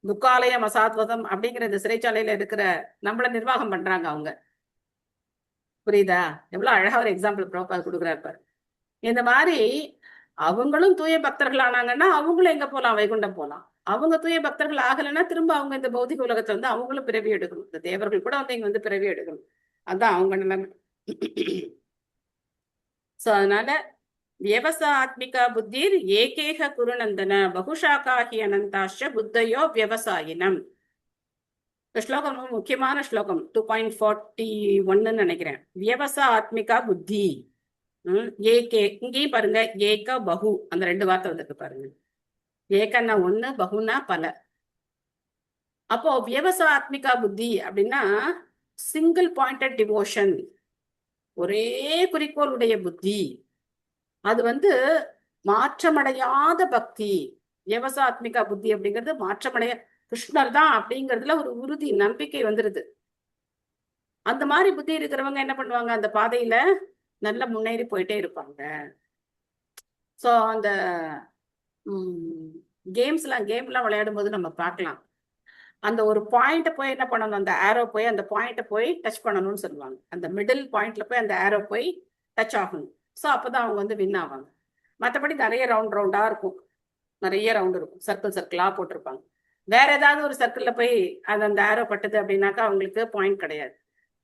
துக்காலயம் அசாத்வதம் அப்படிங்கிற இந்த சிறைச்சாலையில இருக்கிற நம்மள நிர்வாகம் பண்றாங்க அவங்க. புரியுதா? எவ்வளவு அழகா ஒரு எக்ஸாம்பிள் பிரபுபாதர் கொடுக்குறாரு பாரு. இந்த மாதிரி அவங்களும் தூய பக்தர்கள் ஆனாங்கன்னா அவங்களும் எங்க போலாம்? வைகுண்டம் போலாம். அவங்க தூய பக்தர்கள் ஆகலைன்னா திரும்ப அவங்க இந்த பௌதிக உலகத்துல வந்து அவங்களும் பிறவி எடுக்கணும். இந்த தேவர்கள் கூட வந்து இங்க வந்து பிறவி எடுக்கணும். அதான் அவங்க நிலைமை. சோ அதனால வியவசாத்மிகா புத்திர் ஏகேக குருநந்தன பகுஷாக்காகி அனந்தாஷ புத்தயோ விவசாயினம். இந்த ஸ்லோகம் ரொம்ப முக்கியமான ஸ்லோகம். 2.41 நினைக்கிறேன். வியவசாத்மிகா புத்தி. ஏகே, இங்கேயும் பாருங்க, ஏக பகு, அந்த ரெண்டு வார்த்தை வந்துருக்கு பாருங்க. ஏகன்னா ஒண்ணு, பகுனா பல. அப்போ வியவசாத்மிகா புத்தி அப்படின்னா சிங்கிள் பாயிண்டட் டிவோஷன், ஒரே குறிக்கோளுடைய புத்தி. அது வந்து மாற்றமடையாத பக்தி. வியவசாத்மிகா புத்தி அப்படிங்கிறது மாற்றமடைய கிருஷ்ணர் தான் அப்படிங்கிறதுல ஒரு உறுதி, நம்பிக்கை வந்துருது. அந்த மாதிரி புத்தி இருக்கிறவங்க என்ன பண்ணுவாங்க? அந்த பாதையில நல்லா முன்னேறி போயிட்டே இருப்பாங்க. சோ அந்த கேம்லாம் விளையாடும் போது நம்ம பார்க்கலாம். அந்த ஒரு பாயிண்ட போய் என்ன பண்ணணும்? அந்த ஆரோ போய் அந்த பாயிண்ட போய் டச் பண்ணணும்னு சொல்லுவாங்க. அந்த மிடில் பாயிண்ட்ல போய் அந்த ஆரோ போய் டச் ஆகணும். ஸோ அப்பதான் அவங்க வந்து வின் ஆவாங்க. மற்றபடி நிறைய ரவுண்டா இருக்கும். நிறைய ரவுண்ட் இருக்கும். சர்க்கிளா போட்டிருப்பாங்க. வேற ஏதாவது ஒரு சர்க்கிள்ல போய் அந்த ஆரோ பட்டது அப்படின்னாக்கா அவங்களுக்கு பாயிண்ட் கிடையாது.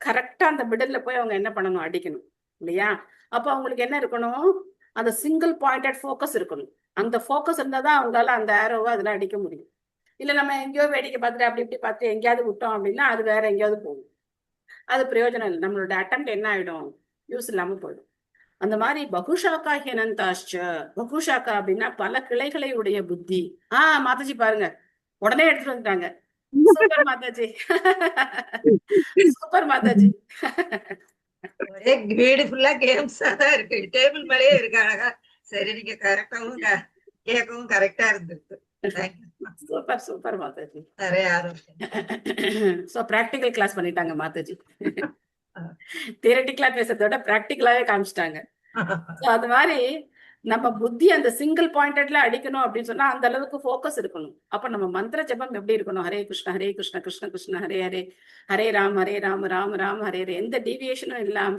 கரெக்டா அந்த மிடில்ல போய் அவங்க என்ன பண்ணணும்? அடிக்கணும் இல்லையா? அப்போ அவங்களுக்கு என்ன இருக்கணும்? அந்த சிங்கிள் பாயிண்டட் ஃபோக்கஸ் இருக்கணும். அந்த ஃபோக்கஸ் இருந்தாதான் அவங்களால அந்த ஆரோவை அதுல அடிக்க முடியும். இல்ல நம்ம எங்கேயோ வேடிக்கை பார்த்துட்டு அப்படி இப்படி பார்த்து எங்கேயாவது விட்டோம் அப்படின்னா அது வேற எங்கேயாவது போகும். அது பிரயோஜனம் இல்லை. நம்மளோட அட்டெம்ப்ட் என்ன ஆயிடும்? யூஸ் இல்லாம போயிடும். அந்த மாதிரி பகுஷாக்கா ஹெனந்தாஷ்ச. பகுஷாக்கா அப்படின்னா பல கிளைகளை உடைய புத்தி. மாதாஜி பாருங்க, உடனே எடுத்துட்டு வந்துட்டாங்க. சூப்பர் மாதாஜி. சூப்பர் மாதாஜி. ஒரே வீடு ஃபுல்லா கேம்ஸா தான் இருக்கு. டேபிள் மேலேயே இருக்கு அழகா. சரி, நீங்க கரெக்டாவும் கேட்கவும் கரெக்டா இருந்திருக்கு. Super super Mataji. நிறைய ஆரோக்கியம். சோ பிராக்டிகல் கிளாஸ் பண்ணிட்டாங்க மாதாஜி. தியரட்டிக்கலா பேசுறதோட பிராக்டிகலாவே காமிச்சிட்டாங்க. அது மாதிரி நம்ம புத்தி அந்த சிங்கிள் பாயிண்டட்ல அடிக்கணும் அப்படின்னு சொன்னா அந்த அளவுக்கு ஃபோக்கஸ் இருக்கணும். அப்ப நம்ம மந்திர ஜபம் எப்படி இருக்கணும்? ஹரே கிருஷ்ண கிருஷ்ண கிருஷ்ண ஹரே ஹரே, ஹரே ராம ராம ராம ஹரே ஹரே. எந்த டீவியேஷனும் இல்லாம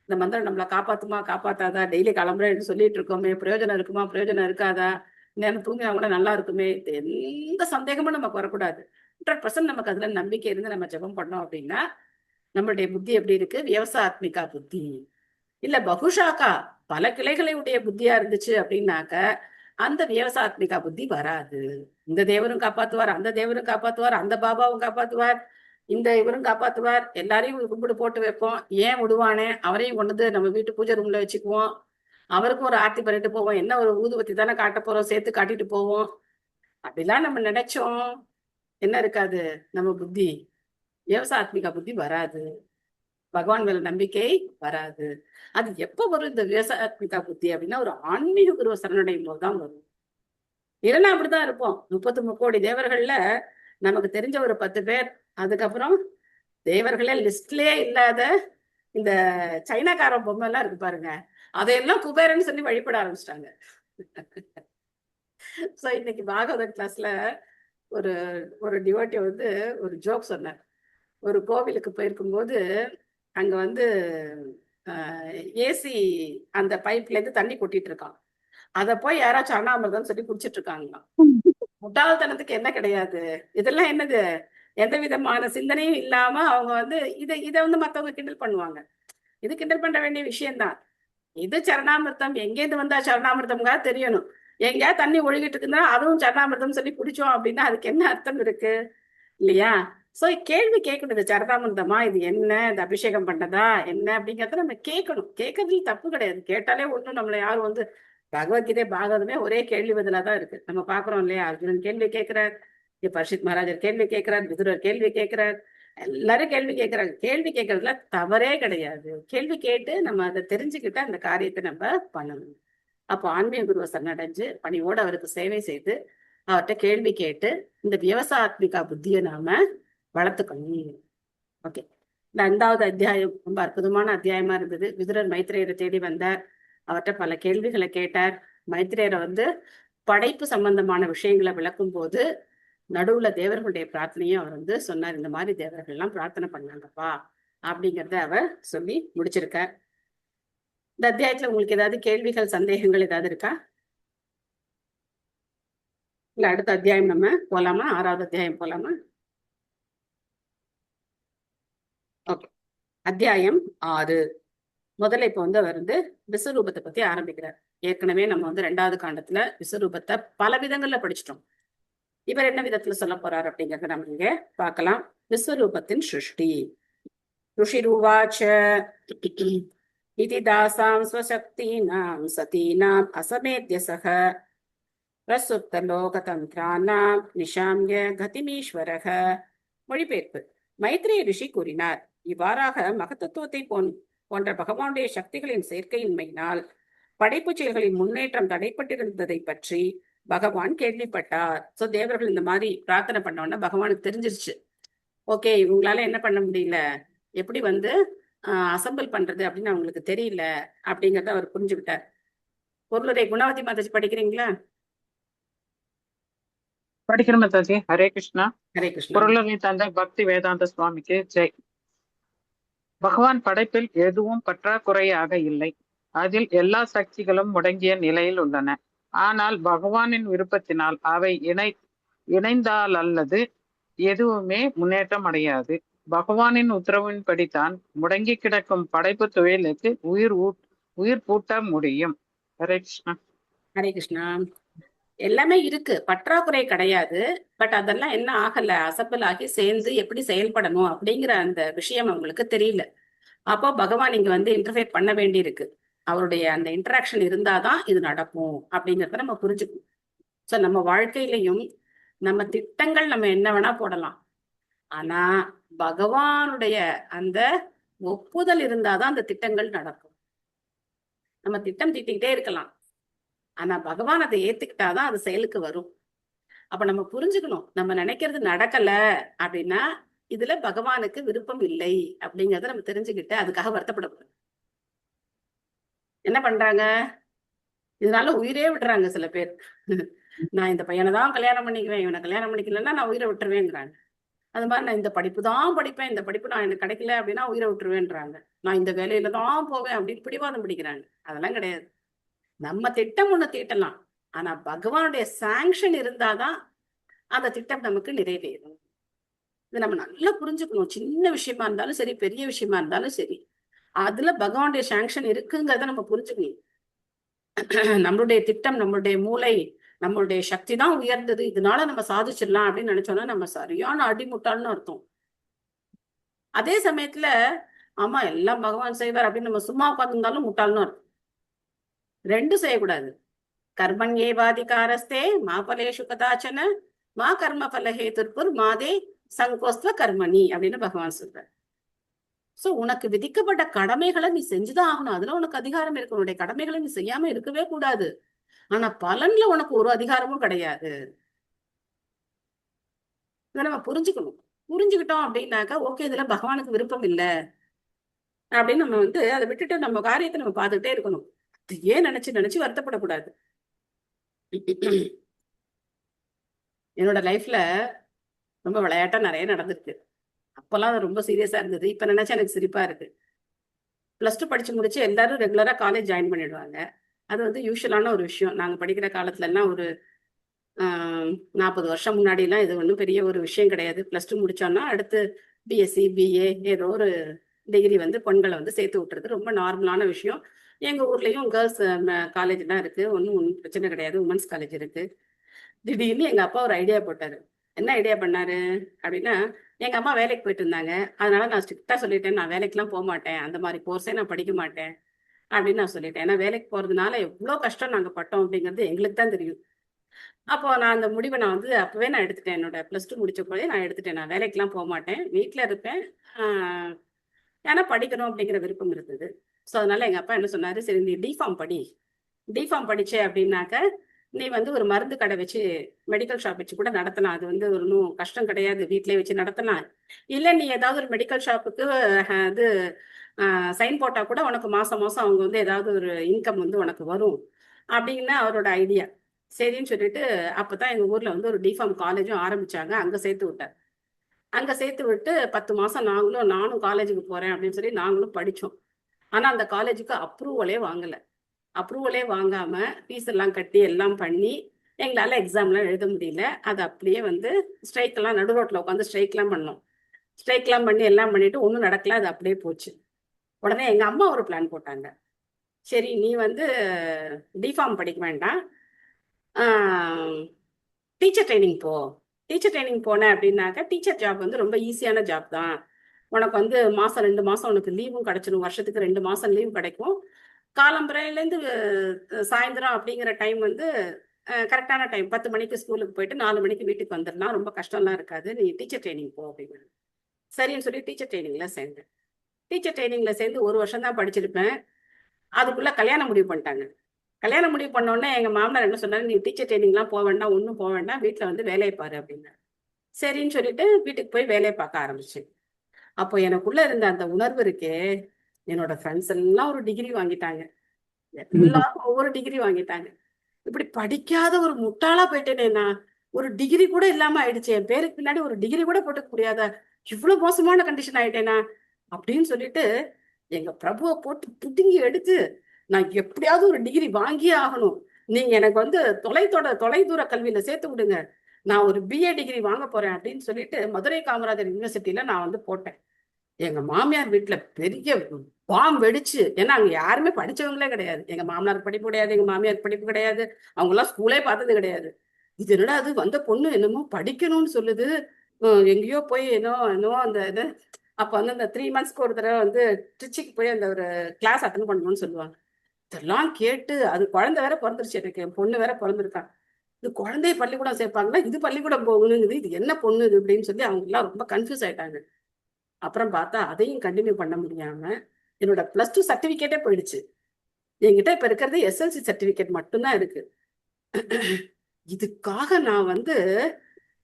இந்த மந்திரம் நம்மளை காப்பாத்துமா காப்பாத்தாதா, டெய்லி கிளம்புறேன்னு சொல்லிட்டு இருக்கோமே, பிரயோஜனம் இருக்குமா பிரயோஜனம் இருக்காதா, நேரம் தூங்கினா கூட நல்லா இருக்குமே, எந்த சந்தேகமும் நமக்கு வரக்கூடாது. 100% நமக்கு அதுல நம்பிக்கை இருந்து நம்ம ஜபம் பண்ணோம் அப்படின்னா நம்மளுடைய புத்தி எப்படி இருக்கு? வியவசாத்மிகா புத்தி. இல்ல பகுஷாக்கா, பல கிளைகளை உடைய புத்தியா இருந்துச்சு அப்படின்னாக்க அந்த வியவசாத்மிகா புத்தி வராது. இந்த தேவரும் காப்பாத்துவார், அந்த தேவரும் காப்பாத்துவார், அந்த பாபாவும் காப்பாத்துவார், இந்த இவரும் காப்பாத்துவார், எல்லாரையும் கும்பிடு போட்டு வைப்போம், ஏன் விடுவானே, அவரையும் கொண்டு நம்ம வீட்டு பூஜை ரூம்ல வச்சுக்குவோம், அவருக்கும் ஒரு ஆர்த்தி பண்ணிட்டு போவோம், என்ன ஒரு ஊதுபத்தி தானே காட்ட போறோம், சேர்த்து காட்டிட்டு போவோம். அப்படிலாம் நம்ம நினைச்சோம், என்ன இருக்காது? நம்ம புத்தி விவசாத்மிகா புத்தி வராது. பகவான் மேல நம்பிக்கை வராது. அது எப்ப வரும் இந்த விவசாத்மிகா புத்தி அப்படின்னா ஒரு ஆன்மீக குருவ சரணடையும் போதுதான் வரும். இல்லைன்னா அப்படிதான் இருப்போம். 33 கோடி தேவர்கள்ல நமக்கு தெரிஞ்ச ஒரு 10 பேர், அதுக்கப்புறம் தேவர்களே லிஸ்ட்லயே இல்லாத இந்த சைனாக்கார பொம்மை எல்லாம் இருக்கு பாருங்க, அதையெல்லாம் குபேரன்னு சொல்லி வழிபட ஆரம்பிச்சிட்டாங்க. சோ இன்னைக்கு பாகவத கிளாஸ்ல ஒரு ஒரு டிவோட்டி வந்து ஒரு ஜோக் சொன்னார். ஒரு கோவிலுக்கு போயிருக்கும்போது அங்க வந்து ஏசி அந்த பைப்ல இருந்து தண்ணி கொட்டிட்டு இருக்கான். அத போய் யாராச்சும் அண்ணாமிர்தம் சொல்லி குடிச்சிட்டு இருக்காங்களாம். முட்டாள்தனத்துக்கு என்ன கிடையாது, இதெல்லாம் என்னது, எந்த விதமான சிந்தனையும் இல்லாம அவங்க வந்து இதை வந்து மத்தவங்க கிண்டல் பண்ணுவாங்க. இது கிண்டல் பண்ண வேண்டிய விஷயம்தான். இது சரணாமிர்தம், எங்கேருந்து வந்தா சரணாமிர்தம்கா தெரியணும். எங்கேயா தண்ணி ஒழுகிட்டு இருக்குன்னா அதுவும் சரணாமிர்தம் சொல்லி குடிச்சோம் அப்படின்னா அதுக்கு என்ன அர்த்தம் இருக்கு இல்லையா? சோ கேள்வி கேட்கணும், இது சரணாமிர்தமா, இது என்ன, இந்த அபிஷேகம் பண்ணதா என்ன அப்படிங்கறத நம்ம கேட்கணும். கேட்கறதுல தப்பு கிடையாது. கேட்டாலே ஒண்ணும் நம்மள யாரும் வந்து பகவத்கீதை பாகவதமே ஒரே கேள்வி பதிலா தான் இருக்கு. நம்ம பாக்குறோம் இல்லையா? அர்ஜுனன் கேள்வி கேட்கிறார், பரிஷித் மகாராஜர் கேள்வி கேட்கிறார், விதுரர் கேள்வி கேட்கிறார், எல்லாரும் கேள்வி கேட்கிறாங்க. கேள்வி கேட்கறதுல தவறே கிடையாது. கேள்வி கேட்டு நம்ம அதை தெரிஞ்சுக்கிட்டு அந்த காரியத்தை நம்ம பண்ணணும். அப்போ ஆன்மீக குருவை சரணடைஞ்சு பணியோட அவருக்கு சேவை செய்து அவர்கிட்ட கேள்வி கேட்டு இந்த விவசாத்மிகா புத்தியை நாம வளர்த்துக்கணும். ஓகே, இந்த 5வது அத்தியாயம் ரொம்ப அற்புதமான அத்தியாயமா இருந்தது. விதுரர் மைத்ரேயரை தேடி வந்தார், அவர்கிட்ட பல கேள்விகளை கேட்டார். மைத்ரேயரை வந்து படைப்பு சம்பந்தமான விஷயங்களை விளக்கும் போது நடுவுல தேவர்களுடைய பிரார்த்தனையும் அவர் வந்து சொன்னார். இந்த மாதிரி தேவர்கள் எல்லாம் பிரார்த்தனை பண்ணாங்கப்பா அப்படிங்கறத அவர் சொல்லி முடிச்சிருக்கார். இந்த அத்தியாயத்துல உங்களுக்கு ஏதாவது கேள்விகள் சந்தேகங்கள் ஏதாவது இருக்கா? இல்ல அடுத்த அத்தியாயம் நம்ம போலாமா? 6வது அத்தியாயம் போலாமா? ஓகே, அத்தியாயம் 6. முதல்ல இப்ப வந்து அவர் வந்து விஸ்வரூபத்தை பத்தி ஆரம்பிக்கிறார். ஏற்கனவே நம்ம வந்து 2வது காண்டத்துல விஸ்வரூபத்தை பல விதங்கள்ல படிச்சிட்டோம். இவர் என்ன விதத்துல சொல்ல போறார் அப்படிங்கறத நம்ம இங்க பார்க்கலாம். விஸ்வரூபத்தின் சிருஷ்டி. ருஷிருவாச்ச இதி தாசாம் ஸ்வசக்தீனாம் சதீனாம் அசமேத்ய சக பிரசுப்த லோகதந்திரானாம் நிஷாம்ய கதிமீஸ்வரக. மொழிபெயர்ப்பு. மைத்ரேய ரிஷி கூறினார், இவ்வாறாக மகத்தத்துவத்தை போன்ற பகவானுடைய சக்திகளின் சேர்க்கையின்மையினால் படைப்பு செயல்களின் முன்னேற்றம் தடைப்பட்டிருந்ததை பற்றி பகவான் கேள்விப்பட்டார். சோ தேவர்கள் இந்த மாதிரி பிரார்த்தனை பண்ணோன்னா பகவானுக்கு தெரிஞ்சிருச்சு, ஓகே இவங்களால என்ன பண்ண முடியல, எப்படி வந்து அசம்பிள் பண்றது அப்படின்னு அவங்களுக்கு தெரியல அப்படிங்கறத அவர் புரிஞ்சுக்கிட்டார். பொருளுரை குணவதி மாதாஜி படிக்கிறீங்களா? படிக்கிறேன் மாதாஜி. ஹரே கிருஷ்ணா. ஹரே கிருஷ்ணா. பொருளை தந்தை பக்தி வேதாந்த சுவாமிக்கு ஜெய். பகவான் படைப்பில் எதுவும் பற்றாக்குறையாக இல்லை. அதில் எல்லா சக்திகளும் முடங்கிய நிலையில் உள்ளன. ஆனால் பகவானின் விருப்பத்தினால் அவை இணைந்தால் அல்லது எதுவுமே முன்னேற்றம் அடையாது. பகவானின் உத்தரவின்படித்தான் முடங்கி கிடக்கும் படைப்பு தொழிலுக்கு உயிர் பூட்ட முடியும். ஹரே கிருஷ்ணா. ஹரே கிருஷ்ணா. எல்லாமே இருக்கு, பற்றாக்குறை கிடையாது. பட் அதெல்லாம் என்ன ஆகல, அசம்பிள் ஆகி சேர்ந்து எப்படி செயல்படணும் அப்படிங்கிற அந்த விஷயம் அவங்களுக்கு தெரியல. அப்போ பகவான் இங்க வந்து இன்டர்ஃபியர் பண்ண வேண்டி இருக்கு. அவருடைய அந்த இன்டராக்ஷன் இருந்தாதான் இது நடக்கும் அப்படிங்கிறத நம்ம புரிஞ்சுக்கணும். சோ நம்ம வாழ்க்கையிலையும் நம்ம திட்டங்கள் நம்ம என்ன வேணா போடலாம், ஆனா பகவானுடைய அந்த ஒப்புதல் இருந்தாதான் அந்த திட்டங்கள் நடக்கும். நம்ம திட்டம் தீட்டிக்கிட்டே இருக்கலாம், ஆனா பகவான் அதை ஏத்துக்கிட்டாதான் அது செயலுக்கு வரும். அப்ப நம்ம புரிஞ்சுக்கணும், நம்ம நினைக்கிறது நடக்கல அப்படின்னா இதுல பகவானுக்கு விருப்பம் இல்லை அப்படிங்கறத நம்ம தெரிஞ்சுக்கிட்டு அதுக்காக வருத்தப்படக்கூடாது. என்ன பண்றாங்க, இதனால உயிரே விடுறாங்க சில பேர். நான் இந்த பையனை தான் கல்யாணம் பண்ணிக்குவேன், இவனை கல்யாணம் பண்ணிக்கலன்னா நான் உயிரை விட்டுருவேங்கிறாங்க. அது மாதிரி நான் இந்த படிப்பு தான் படிப்பேன், இந்த படிப்பு நான் எனக்கு கிடைக்கல அப்படின்னா உயிரை விட்டுருவேன்றாங்க. நான் இந்த வேலையில தான் போவேன் அப்படின்னு பிடிவாதம் பிடிக்கிறாங்க. அதெல்லாம் கிடையாது. நம்ம திட்டம் ஒண்ணு தீட்டலாம், ஆனா பகவானுடைய சாங்ஷன் இருந்தாதான் அந்த திட்டம் நமக்கு நிறைவேறும். இதை நம்ம நல்லா புரிஞ்சுக்கணும். சின்ன விஷயமா இருந்தாலும் சரி, பெரிய விஷயமா இருந்தாலும் சரி, அதுல பகவானுடைய சாங்ஷன் இருக்குங்கிறத நம்ம புரிஞ்சுக்கணும். நம்மளுடைய திட்டம், நம்மளுடைய மூளை, நம்மளுடைய சக்தி தான் உயர்ந்தது, இதனால நம்ம சாதிச்சிடலாம் அப்படின்னு நினைச்சோம்னா நம்ம சரியான அடிமுட்டாள்னு அர்த்தம். அதே சமயத்துல ஆமா எல்லாம் பகவான் செய்வார் அப்படின்னு நம்ம சும்மா உட்கார்ந்துருந்தாலும் முட்டாள்னு அர்த்தம். ரெண்டும் செய்யக்கூடாது. கர்மண்யேவாதிகாரஸ்தே மா பலேஷு கதாச்சன மா கர்ம பலஹேதுர்புர் மாதே சங்கோஸ்துவ கர்மணி அப்படின்னு பகவான் சொல்றார். சோ உனக்கு விதிக்கப்பட்ட கடமைகளை நீ செஞ்சுதான் ஆகணும். அதுல உனக்கு அதிகாரம் இருக்கு. உன்னுடைய கடமைகளை நீ செய்யாம இருக்கவே கூடாது. ஆனா பலன்ல உனக்கு ஒரு அதிகாரமும் கிடையாது. இதை நம்ம புரிஞ்சுக்கணும். புரிஞ்சுக்கிட்டோம் அப்படின்னாக்கா ஓகே இதுல பகவானுக்கு விருப்பம் இல்லை, அப்படின்னு நம்ம வந்து அதை விட்டுட்டு நம்ம காரியத்தை நம்ம பார்த்துக்கிட்டே இருக்கணும். அது ஏன் நினைச்சு வருத்தப்படக்கூடாது. என்னோட லைஃப்ல ரொம்ப விளையாட்டா நிறைய நடந்திருக்கு. அப்பெல்லாம் அது ரொம்ப சீரியஸா இருந்தது. இப்ப நினைச்சா எனக்கு சிரிப்பா இருக்கு. +2 படிச்சு முடிச்சு எல்லாரும் ரெகுலரா காலேஜ் ஜாயின் பண்ணிடுவாங்க. அது வந்து யூஷுவலான ஒரு விஷயம். நாங்க படிக்கிற காலத்துல எல்லாம் ஒரு 40 வருஷம் முன்னாடி எல்லாம் இது ஒன்றும் பெரிய ஒரு விஷயம் கிடையாது. +2 முடிச்சோம்னா அடுத்து பிஎஸ்சி, பிஏ ஏதோ ஒரு டிகிரி வந்து பெண்களை வந்து சேர்த்து விட்டுறது ரொம்ப நார்மலான விஷயம். எங்க ஊர்லயும் கேர்ள்ஸ் காலேஜ் தான் இருக்கு. ஒன்றும் பிரச்சனை கிடையாது. உமன்ஸ் காலேஜ் இருக்கு. திடீர்னு எங்க அப்பா ஒரு ஐடியா போட்டாரு. என்ன ஐடியா பண்ணாரு அப்படின்னா, எங்க அம்மா வேலைக்கு போயிட்டு இருந்தாங்க. அதனால நான் ஸ்ட்ரிக்டா சொல்லிட்டேன், நான் வேலைக்கெல்லாம் போக மாட்டேன், அந்த மாதிரி கோர்ஸே நான் படிக்க மாட்டேன் அப்படின்னு நான் சொல்லிட்டேன். ஏன்னா வேலைக்கு போறதுனால எவ்வளோ கஷ்டம் நாங்க பட்டோம் அப்படிங்கிறது எங்களுக்கு தான் தெரியும். அப்போ நான் அந்த முடிவை நான் வந்து அப்பவே நான் எடுத்துட்டேன். என்னோட +2 முடிச்ச போதே நான் எடுத்துட்டேன். நான் வேலைக்கெல்லாம் போக மாட்டேன், வீட்டில் இருப்பேன். ஏன்னா படிக்கணும் அப்படிங்கிற விருப்பம் இருந்தது. ஸோ அதனால எங்க அப்பா என்ன சொன்னாரு, சரி நீ டிஃபார்ம் படி. டிஃபார்ம் படிச்சே அப்படின்னாக்க நீ வந்து ஒரு மருந்து கடை வச்சு மெடிக்கல் ஷாப் வச்சு கூட நடத்தலாம். அது வந்து ஒன்றும் கஷ்டம் கிடையாது, வீட்டிலே வச்சு நடத்தலாம். இல்லை நீ ஏதாவது ஒரு மெடிக்கல் ஷாப்புக்கு இது சைன் போட்டா கூட உனக்கு மாசம் மாசம் அவங்க வந்து ஏதாவது ஒரு இன்கம் வந்து உனக்கு வரும் அப்படின்னு அவரோட ஐடியா. சரின்னு சொல்லிட்டு அப்பதான் எங்க ஊர்ல வந்து ஒரு டிஃபார்ம் காலேஜும் ஆரம்பிச்சாங்க. அங்க சேர்த்து விட்டார். அங்க சேர்த்து விட்டு 10 மாசம் நானும் காலேஜுக்கு போறேன் அப்படின்னு சொல்லி நாங்களும் படிச்சோம். ஆனா அந்த காலேஜுக்கு அப்ரூவலே வாங்காம ஃபீஸ் எல்லாம் கட்டி எல்லாம் பண்ணி எங்களால எக்ஸாம்லாம் எழுத முடியல. அது அப்படியே வந்து ஸ்ட்ரைக் எல்லாம் நடு ரோட்ல உட்காந்து ஸ்ட்ரைக்லாம் பண்ணோம். ஸ்ட்ரைக்லாம் பண்ணி எல்லாம் பண்ணிட்டு ஒன்றும் நடக்கல. அது அப்படியே போச்சு. உடனே எங்க அம்மா ஒரு பிளான் போட்டாங்க. சரி நீ வந்து டிஃபார்ம் படிக்க வேண்டாம், டீச்சர் ட்ரைனிங் போ. டீச்சர் ட்ரைனிங் போனேன் அப்படின்னாக்க டீச்சர் ஜாப் வந்து ரொம்ப ஈஸியான ஜாப் தான். உனக்கு வந்து மாசம் 2 மாசம் உனக்கு லீவும் கிடைச்சிடும். வருஷத்துக்கு 2 மாசம் லீவ் கிடைக்கும். காலம்பரையிலேருந்து சாயந்தரம் அப்படிங்கிற டைம் வந்து கரெக்டான டைம். 10 மணிக்கு ஸ்கூலுக்கு போயிட்டு 4 மணிக்கு வீட்டுக்கு வந்துடலாம். ரொம்ப கஷ்டம்லாம் இருக்காது. நீ டீச்சர் ட்ரைனிங் போ அப்படின்னு. சரின்னு சொல்லி டீச்சர் ட்ரைனிங்ல சேர்ந்தேன். டீச்சர் ட்ரைனிங்ல சேர்ந்து 1 வருஷம் தான் படிச்சிருப்பேன். அதுக்குள்ள கல்யாணம் முடிவு பண்ணிட்டாங்க. கல்யாணம் முடிவு பண்ண உடனே எங்க மாமனார் என்ன சொன்னாரு, நீ டீச்சர் ட்ரைனிங்லாம் போக வேண்டாம், ஒன்றும் போக வேண்டாம், வீட்டில் வந்து வேலையை பாரு அப்படின்னா. சரின்னு சொல்லிட்டு வீட்டுக்கு போய் வேலையை பார்க்க ஆரம்பிச்சேன். அப்போ எனக்குள்ள இருந்த அந்த உணர்வு இருக்கே, என்னோட ஃப்ரெண்ட்ஸ் எல்லாம் ஒரு டிகிரி வாங்கிட்டாங்க, எல்லாரும் ஒவ்வொரு டிகிரி வாங்கிட்டாங்க. இப்படி படிக்காத ஒரு முட்டாளா போயிட்டேனே நான். ஒரு டிகிரி கூட இல்லாம ஆயிடுச்சு. என் பேருக்கு பின்னாடி ஒரு டிகிரி கூட போட்டுக்க முடியாத இவ்வளவு மோசமான கண்டிஷன் ஆயிட்டேனா அப்படின்னு சொல்லிட்டு எங்க பிரபுவை போட்டு புடுங்கி எடுத்து நான் எப்படியாவது ஒரு டிகிரி வாங்கியே ஆகணும். நீங்க எனக்கு வந்து தொலைதூர கல்வியில சேர்த்து விடுங்க, நான் ஒரு பிஏ டிகிரி வாங்க போறேன் அப்படின்னு சொல்லிட்டு மதுரை காமராஜர் யூனிவர்சிட்டியில நான் வந்து போட்டேன். எங்க மாமியார் வீட்டுல பெரிய பாம் வெடிச்சு. ஏன்னா அங்க யாருமே படிச்சவங்களே கிடையாது. எங்க மாமனார் படிப்பு கிடையாது, எங்க மாமியார் படிப்பு கிடையாது, அவங்க எல்லாம் ஸ்கூலே பார்த்தது கிடையாது. இது என்னடா அது வந்த பொண்ணு என்னமோ படிக்கணும்னு சொல்லுது, எங்கேயோ போய் என்னோ அந்த இது அப்ப வந்து அந்த 3 மந்த்ஸ்க்கு ஒரு தடவை வந்து திருச்சிக்கு போய் அந்த ஒரு கிளாஸ் அட்டன் பண்ணணும்னு சொல்லுவாங்க. இதெல்லாம் கேட்டு அது குழந்தை வேற பிறந்துருச்சு, எனக்கு என் பொண்ணு வேற பிறந்திருக்கான். இது குழந்தைய பள்ளிக்கூடம் சேர்ப்பாங்களா, இது பள்ளிக்கூடம் போகணுங்குது, இது என்ன பொண்ணு இது அப்படின்னு சொல்லி அவங்க எல்லாம் ரொம்ப கன்ஃபியூஸ் ஆயிட்டாங்க. அப்புறம் பார்த்தா அதையும் கண்டினியூ பண்ண முடியாம என்னோட +2 சர்டிபிகேட்டே போயிடுச்சு. என்கிட்ட இப்ப இருக்கிறது SLC சர்டிபிகேட் மட்டும்தான் இருக்கு. இதுக்காக நான் வந்து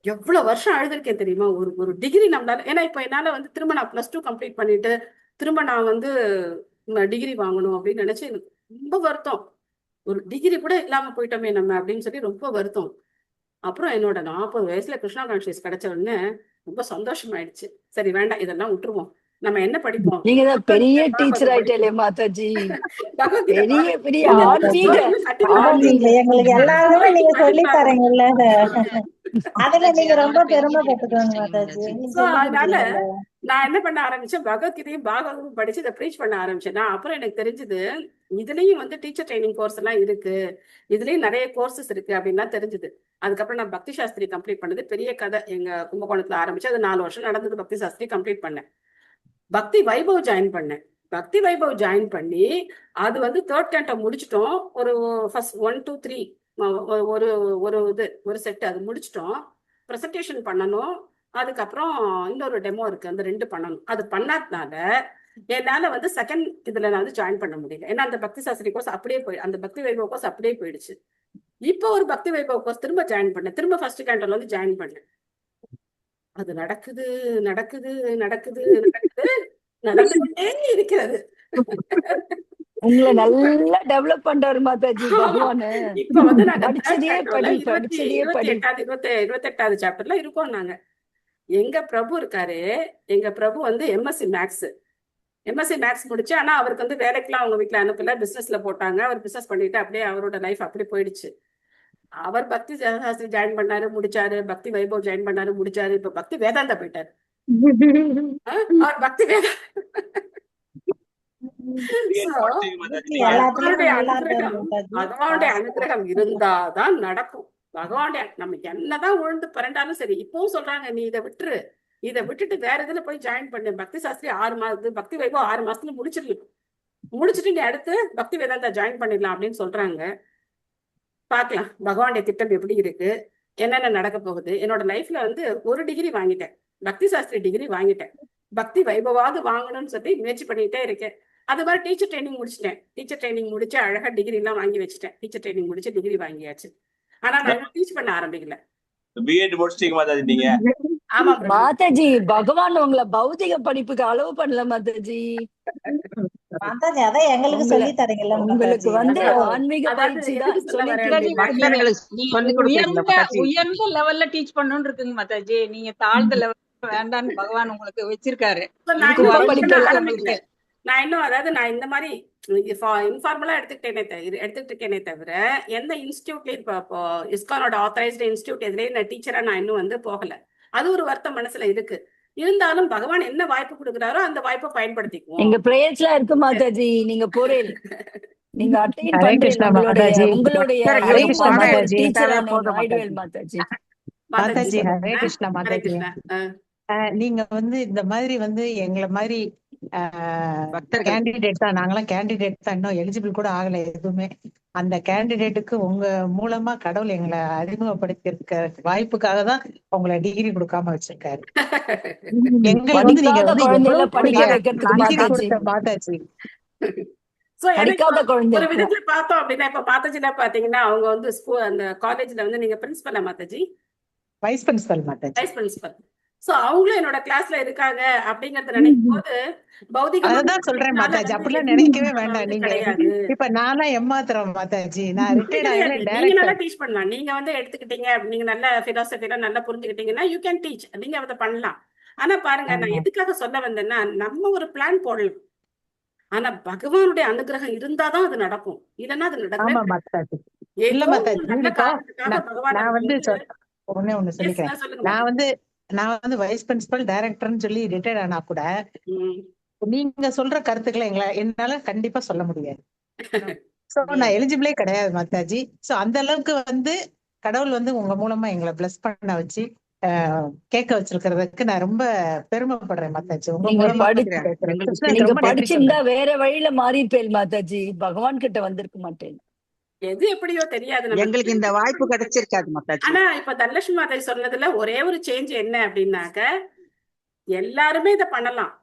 எவ்வளவு வருஷம் அழுதுருக்கேன் தெரியுமா. ஒரு டிகிரி நம்மளால, ஏன்னா இப்ப என்னால வந்து திரும்ப நான் +2 கம்ப்ளீட் பண்ணிட்டு திரும்ப நான் வந்து டிகிரி வாங்கணும் அப்படின்னு நினைச்சு எனக்கு ரொம்ப வருத்தம். ஒரு டிகிரி கூட இல்லாம போயிட்டோமே நம்ம அப்படின்னு சொல்லி ரொம்ப வருத்தம். அப்புறம் என்னோட 40 வயசுல கிருஷ்ணா கான்ஷியஸ் கிடைச்ச உடனே ரொம்ப சந்தோஷமாயிடுச்சு. சரி வேண்டாம், இதெல்லாம் விட்டுருவோம், நம்ம என்ன படிப்போம். நீங்க தான் பெரிய டீச்சர் ஆயிட்டே மாதாஜி, பெரிய ஆன்மீக எங்களுக்கு எல்லாருமே நீங்க சொல்லி தரீங்கல்ல, அதுல நீங்க ரொம்ப பெருமைப்பட்டுக்கோங்க மாதாஜி. அதனால நான் என்ன பண்ண ஆரம்பிச்சேன், பகவத்கீதையும் பாகவதமும் படிச்சு இதை ப்ரீச் பண்ண ஆரம்பிச்சேன். அப்புறம் எனக்கு தெரிஞ்சது இதுலயும் வந்து டீச்சர் ட்ரைனிங் கோர்ஸ் எல்லாம் இருக்கு, இதுலயும் நிறைய கோர்சஸ் இருக்கு அப்படின்லாம் தெரிஞ்சது. அதுக்கப்புறம் நான் பக்தி சாஸ்திரி கம்ப்ளீட் பண்ணது பெரிய கதை. எங்க கும்பகோணத்துல ஆரம்பிச்சு அது 4 வருஷம் நடந்தது. பக்தி சாஸ்திரி கம்ப்ளீட் பண்ணேன். பக்தி வைபவ் ஜாயின் பண்ணேன். பக்தி வைபவ் ஜாயின் பண்ணி அது வந்து 3rd கேண்டோ முடிச்சிட்டோம். ஒரு ஃபர்ஸ்ட் 1 2 3 ஒரு செட் அது முடிச்சிட்டோம். ப்ரெசன்டேஷன் பண்ணணும். அதுக்கப்புறம் இன்னொரு டெமோ இருக்கு, அந்த 2 பண்ணணும். அது பண்ணாதனால என்னால வந்து 2nd இதுல நான் வந்து ஜாயின் பண்ண முடியல. ஏன்னா அந்த பக்தி சாஸ்திரி கோர்ஸ் அப்படியே அந்த பக்தி வைபவ் கோர்ஸ் அப்படியே போயிடுச்சு. இப்போ ஒரு பக்தி வைபவ் கோர்ஸ் திரும்ப ஜாயின் பண்ணேன். திரும்ப ஃபர்ஸ்ட் கேண்டோல வந்து ஜாயின் பண்ணேன். அது நடக்குது. நடந்து கொண்டே இருக்கிறது. உங்களை நல்லா டெவலப் பண்றாரு மாதாஜி ஆமா. பகவானு. இப்ப வந்து நாங்க third படிச்சதே chapterல படி படிச்சதே படி. 28வது சாப்டர்ல இருக்கோம் நாங்க. எங்க பிரபு இருக்காரு, எங்க பிரபு வந்து எம்எஸ்சி மேக்ஸ் முடிச்சு, ஆனா அவருக்கு வந்து வேலைக்கெல்லாம் அவங்க வீட்டுல அனுப்பல, பிசினஸ்ல போட்டாங்க. அவர் பிசினஸ் பண்ணிட்டு அப்படியே அவரோட லைஃப் அப்படி போயிடுச்சு. அவர் பக்தி சாஸ்திரி ஜாயின் பண்ணாரு, முடிச்சாரு. பக்தி வைபவ் ஜாயின் பண்ணாரு, முடிச்சாரு. இப்ப பக்தி வேதாந்தா போயிட்டாரு. அவர் பக்தி எல்லாத்துலயும் நல்லா இருக்காரு மாதாஜி. பகவானுடைய அனுகிரகம் இருந்தாதான் நடக்கும். பகவானுடைய நம்ம என்னதான் உழுந்து பிறண்டாலும் சரி, இப்பவும் சொல்றாங்க நீ இதை விட்டுட்டு வேற இதுல போய் ஜாயின் பண்ணு. பக்தி சாஸ்திரி 6 மாதம், பக்தி வைபவ் 6 மாசத்துல முடிச்சிட்டு நீ அடுத்து பக்தி வேதாந்தா ஜாயின் பண்ணிடலாம் அப்படின்னு சொல்றாங்க. பாக்கலாம் பகவானுடைய திட்டம் எப்படி இருக்கு, என்னென்ன நடக்க போகுது. என்னோட லைஃப்ல வந்து ஒரு டிகிரி வாங்கிட்டேன், பக்தி சாஸ்திரி டிகிரி வாங்கிட்டேன். பக்தி வைபவாவது வாங்கணும்னு சொல்லி முயற்சி பண்ணிட்டே இருக்கேன். அது மாதிரி டீச்சர் ட்ரைனிங் முடிச்சிட்டேன். டீச்சர் ட்ரைனிங் முடிச்சு அழகா டிகிரி எல்லாம் வாங்கி வச்சுட்டேன். டீச்சர் ட்ரைனிங் முடிச்சு டிகிரி வாங்கியாச்சு. ஆனா நான் டீச் பண்ண ஆரம்பிக்கல. பிஎட் முடிச்சிட்டீங்க மாதாஜி நீங்க? ஆமா மாதாஜி, பகவான் உங்களை பௌதிக படிப்புக்கு அளவு பண்ணல மாதாஜி. மாதாஜி அதான் எங்களுக்கு சொல்லி தரீங்கல்ல உங்களுக்கு மாதாஜி. வந்து ஆன்மீக பயிற்சி தான் உயர்ந்த லெவல்ல டீச் பண்ணணும்னு இருக்குங்க மாதாஜி. நீங்க தாழ்ந்த லெவல் வேண்டான்னு பகவான் உங்களுக்கு வச்சிருக்காரு. நான் இன்னும் அதாவது நான் இந்த மாதிரி இன்ஃபார்மலா எடுத்துக்கிட்டு இருக்கேனே தவிர எந்த இன்ஸ்டியூட்லயும் இப்போ இஸ்கானோட ஆத்தரைஸ்டு இன்ஸ்டியூட் எதுலயும் நான் டீச்சரா நான் இன்னும் வந்து போகல. அது ஒரு வருத்தம் மனசுல இருக்கு. இருந்தாலும் பகவான் என்ன வாய்ப்பு கொடுக்குறாரோ அந்த வாய்ப்பை பயன்படுத்திக்குவோம். எங்க பிரேயர்ஸ்ல இருக்கு மாதாஜி. நீங்க போறேன், நீங்க அட்டைன் ஹரே கிருஷ்ணா மாதாஜி. உங்களுடைய ஹரே கிருஷ்ணா மாதாஜி. மாதாஜி. மாதாஜி ஹரே கிருஷ்ணா மாதாஜி. நீங்க வந்து இந்த மாதிரி வந்து எங்களை மாதிரி கேண்டிடேட் தான், நாங்களாம் கேண்டிடேட் தான், இன்னும் எலிஜிபிள் கூட ஆகல எதுவுமே. அந்த கேண்டிடேட்டுக்கு உங்க மூலமா கடவுள் எங்களை அறிமுகப்படுத்தி இருக்க வாய்ப்புக்காக தான் உங்களை டிகிரி கொடுக்காம வச்சிருக்காரு. எங்களை வந்து நீங்க வந்து மாதாஜி. ஒரு விதத்துல பார்த்தோம் அப்படின்னா இப்ப மாதாஜில பாத்தீங்கன்னா அவங்க வந்து அந்த காலேஜ்ல வந்து நீங்க பிரின்சிபலா Mataji? Vice principal Mataji. Vice principal. So அவங்களும் என்னோட கிளாஸ்ல இருக்காங்க அப்படிங்கறத நினைக்கும் போது பௌதிக அதான் சொல்றேன் மாதாஜி. அப்படிலாம் நினைக்கவே வேண்டாம். நீங்க இப்ப நானா ஏமாத்துறேன் மாதாஜி. நான் ரிட்டையர்ட் ஆகல. நீங்க நல்லா டீச் பண்ணலாம். நீங்க வந்து எடுத்துக்கிட்டீங்க, நீங்க நல்ல பிலாசபில நல்லா புரிஞ்சுக்கிட்டீங்கன்னா யூ கேன் டீச், நீங்க அதை பண்ணலாம். ஆனா பாருங்க, நான் எதுக்காக சொல்ல வந்தேன்னா நான் ஒரு பிளான் போடலாம். ஆனா பகவானுடைய அனுகிரகம் இருந்தாதான் அது நடக்கும், இல்லைன்னா அது நடக்கும். நான் வந்து ஒண்ணு சொல்லிக்கிறேன். நான் வந்து வைஸ் பிரின்சிபல் டைரக்டர்னு சொல்லி ரிட்டையர்ட் ஆனா கூட நீங்க சொல்ற கருத்துக்களை என்னால கண்டிப்பா சொல்ல முடியாது. சோ நான் எலிஜிபிளே கிடையாது மாதாஜி. சோ அந்த அளவுக்கு வந்து கடவுள் வந்து உங்க மூலமா எங்களை பிளஸ் பண்ண வச்சு கேட்க வச்சிருக்கிறதுக்கு நான் ரொம்ப பெருமைப்படுறேன் மாதாஜி. நீங்க படிச்சிருந்தா வேற வழியில மாறிப்பேன் மாதாஜி, பகவான் கிட்ட வந்திருக்க மாட்டேன். எது எப்படியோ தெரியாது, எங்களுக்கு இந்த வாய்ப்பு கிடைச்சிருக்காது மாதாஜி. ஆனா இப்ப தனலட்சுமி மாதாஜி சொன்னதுல ஒரே ஒரு சேஞ்ச் என்ன அப்படின்னாக்க, எல்லாருமே இதை பண்ணலாம்.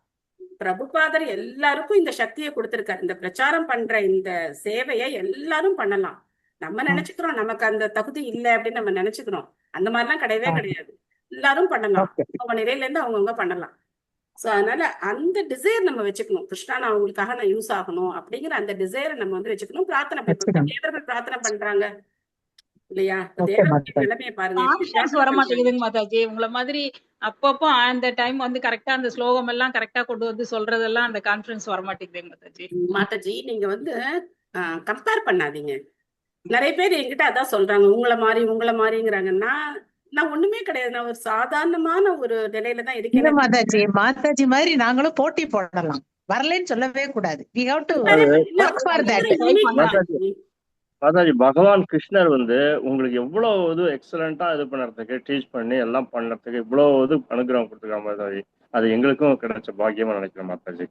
பிரபுபாதர் எல்லாருக்கும் இந்த சக்தியை கொடுத்திருக்காரு. இந்த பிரச்சாரம் பண்ற இந்த சேவையை எல்லாரும் பண்ணலாம். நம்ம நினைச்சுக்கிறோம் நமக்கு அந்த தகுதி இல்லை அப்படின்னு நம்ம நினைச்சுக்கிறோம். அந்த மாதிரிலாம் கிடையவே கிடையாது. எல்லாரும் பண்ணலாம். அவங்க நிலையில இருந்து அவங்கவுங்க பண்ணலாம். சோ அதனால அந்த டிசைர் நம்ம வச்சுக்கணும். கிருஷ்ணா நான் அவங்களுக்காக நான் யூஸ் ஆகணும் அப்படிங்கிற அந்த டிசைரை நம்ம வந்து வச்சுக்கணும். பிரார்த்தனை பண்ணணும். தேவர்கள் பிரார்த்தனை பண்றாங்க இல்லையா? நிலைமையை பாருங்க. வர மாட்டேங்குதுங்க மாதாஜி. உங்களை மாதிரி அப்பப்போ அந்த டைம் வந்து கரெக்டா அந்த ஸ்லோகம் எல்லாம் கரெக்டா கொண்டு வந்து சொல்றதெல்லாம் அந்த கான்ஃபரன்ஸ் வர மாட்டேங்குதுங்க மாதாஜி. மாதாஜி நீங்க வந்து கம்பேர் பண்ணாதீங்க. நிறைய பேர் என்கிட்ட அதான் சொல்றாங்க, உங்களை மாதிரிங்கிறாங்கன்னா நான் ஒண்ணுமே கிடையாது. நான் ஒரு சாதாரணமான ஒரு நிலையில தான் இருக்கேன் மாதாஜி. மாதாஜி மாதிரி நாங்களும் போட்டி போடலாம், வரலன்னு சொல்லவே கூடாது. மாதாஜி பகவான் கிருஷ்ணர் வந்து உங்களுக்கு எவ்வளவு இது எக்ஸலண்டா இது பண்ணறதுக்கு, டீச் பண்ணி எல்லாம் பண்ணறதுக்கு இவ்வளவு இது அனுகிரகம் கொடுத்துருக்காங்க மாதாஜி. அது எங்களுக்கும் கிடைச்ச பாக்கியமா நினைக்கிறேன் மாதாஜி.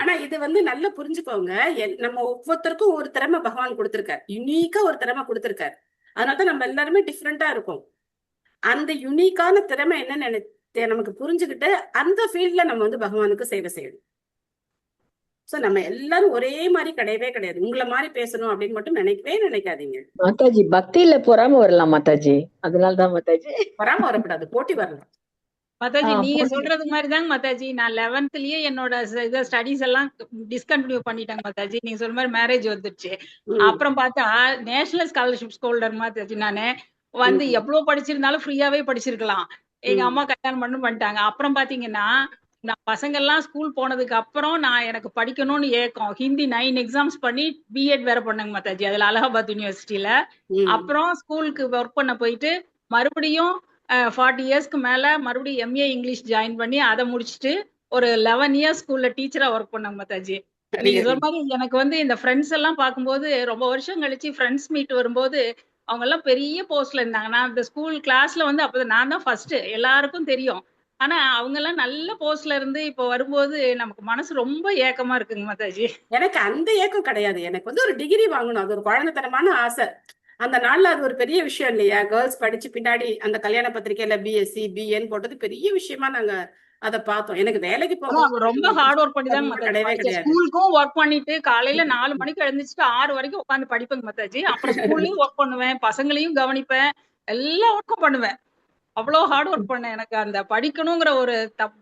ஆனா இது வந்து நல்லா புரிஞ்சுக்கோங்க, நம்ம ஒவ்வொருத்தருக்கும் ஒரு திறமை பகவான் கொடுத்திருக்காரு, யுனிக்கா ஒரு திறமை கொடுத்திருக்காரு. அதனாலதான் நம்ம எல்லாருமே டிஃப்ரெண்டா இருக்கும். அந்த யுனிக்கான திறமை என்னன்னு நமக்கு புரிஞ்சுக்கிட்டு அந்த ஃபீல்ட்ல நம்ம வந்து பகவானுக்கு சேவை செய்யணும். சோ நம்ம எல்லாரும் ஒரே மாதிரி கிடையவே கிடையாது. உங்களை மாதிரி பேசணும் அப்படின்னு மட்டும் நினைக்காதீங்க மாதாஜி. பக்தியில பொறாம வரலாம் மாதாஜி, அதனாலதான் மாதாஜி. பொறாம வரக்கூடாது, போட்டி வரலாம். மாதாஜி நீங்க பொண்ணு சொல்றது மாதிரி தாங்க மாதாஜி. நான் 11th என்னோட இதை ஸ்டடீஸ் எல்லாம் டிஸ்கண்டினியூ பண்ணிட்டாங்க மாதாஜி. நீங்க சொல்ற மாதிரி மேரேஜ் வந்துருச்சு. அப்புறம் பார்த்தா நேஷனல் ஸ்காலர்ஷிப் ஹோல்டர் மாதாஜி. நானு வந்து எவ்வளவு படிச்சிருந்தாலும் ஃப்ரீயாவே படிச்சிருக்கலாம். எங்க அம்மா கல்யாணம் பண்ணிட்டாங்க. அப்புறம் பாத்தீங்கன்னா நான் பசங்க எல்லாம் ஸ்கூல் போனதுக்கு அப்புறம் நான் எனக்கு படிக்கணும்னு ஏக்கம். ஹிந்தி 9 எக்ஸாம்ஸ் பண்ணி பிஎட் வேற பண்ணாங்க மாதாஜி. அதுல அலகாபாத் யூனிவர்சிட்டியில. அப்புறம் ஸ்கூலுக்கு ஒர்க் பண்ண போயிட்டு மறுபடியும் 40 இயர்ஸ்க்கு மேல மறுபடியும் எம்ஏ இங்கிலீஷ் ஜாயின் பண்ணி அதை முடிச்சுட்டு ஒரு 11 இயர்ஸ் ஸ்கூல்ல டீச்சரா ஒர்க் பண்ணாங்க மாதாஜி. நீங்க சொல்ற மாதிரி எனக்கு வந்து இந்த ஃப்ரெண்ட்ஸ் எல்லாம் பார்க்கும்போது ரொம்ப வருஷம் கழிச்சு ஃப்ரெண்ட்ஸ் மீட் வரும்போது அவங்க எல்லாம் பெரிய போஸ்ட்ல இருந்தாங்க. நான் இந்த ஸ்கூல் கிளாஸ்ல வந்து அப்பதான் நான் தான் ஃபர்ஸ்ட், எல்லாருக்கும் தெரியும். ஆனா அவங்க எல்லாம் நல்ல போஸ்ட்ல இருந்து இப்ப வரும்போது நமக்கு மனசு ரொம்ப ஏக்கமா இருக்குங்க மாதாஜி. எனக்கு அந்த ஏக்கம் கிடையாது. எனக்கு வந்து ஒரு டிகிரி வாங்கணும், அது ஒரு குழந்தைத்தனமான ஆசை. அந்த நாள்ல அது ஒரு பெரிய விஷயம் இல்லையா? கேர்ள்ஸ் படிச்சு பின்னாடி அந்த கல்யாண பத்திரிக்கையில பிஎஸ்சி பிஎன் போட்டது பெரிய விஷயமா நாங்க அதை பார்த்தோம். எனக்கு வேலைக்கு ரொம்ப ஹார்ட் ஒர்க் பண்ணி தான் கிடையவே கிடையாது. ஸ்கூலுக்கும் ஒர்க் பண்ணிட்டு காலையில 4 மணிக்கு எழுந்துச்சுட்டு 6 வரைக்கும் உட்காந்து படிப்பேங்க மாதாஜி. அப்புறம் ஸ்கூல்லயும் ஒர்க் பண்ணுவேன், பசங்களையும் கவனிப்பேன், எல்லா ஒர்க்கும் பண்ணுவேன். அவ்வளவு ஹார்ட் ஒர்க் பண்ணேன். எனக்கு அந்த படிக்கணுங்கிற ஒரு தப்பு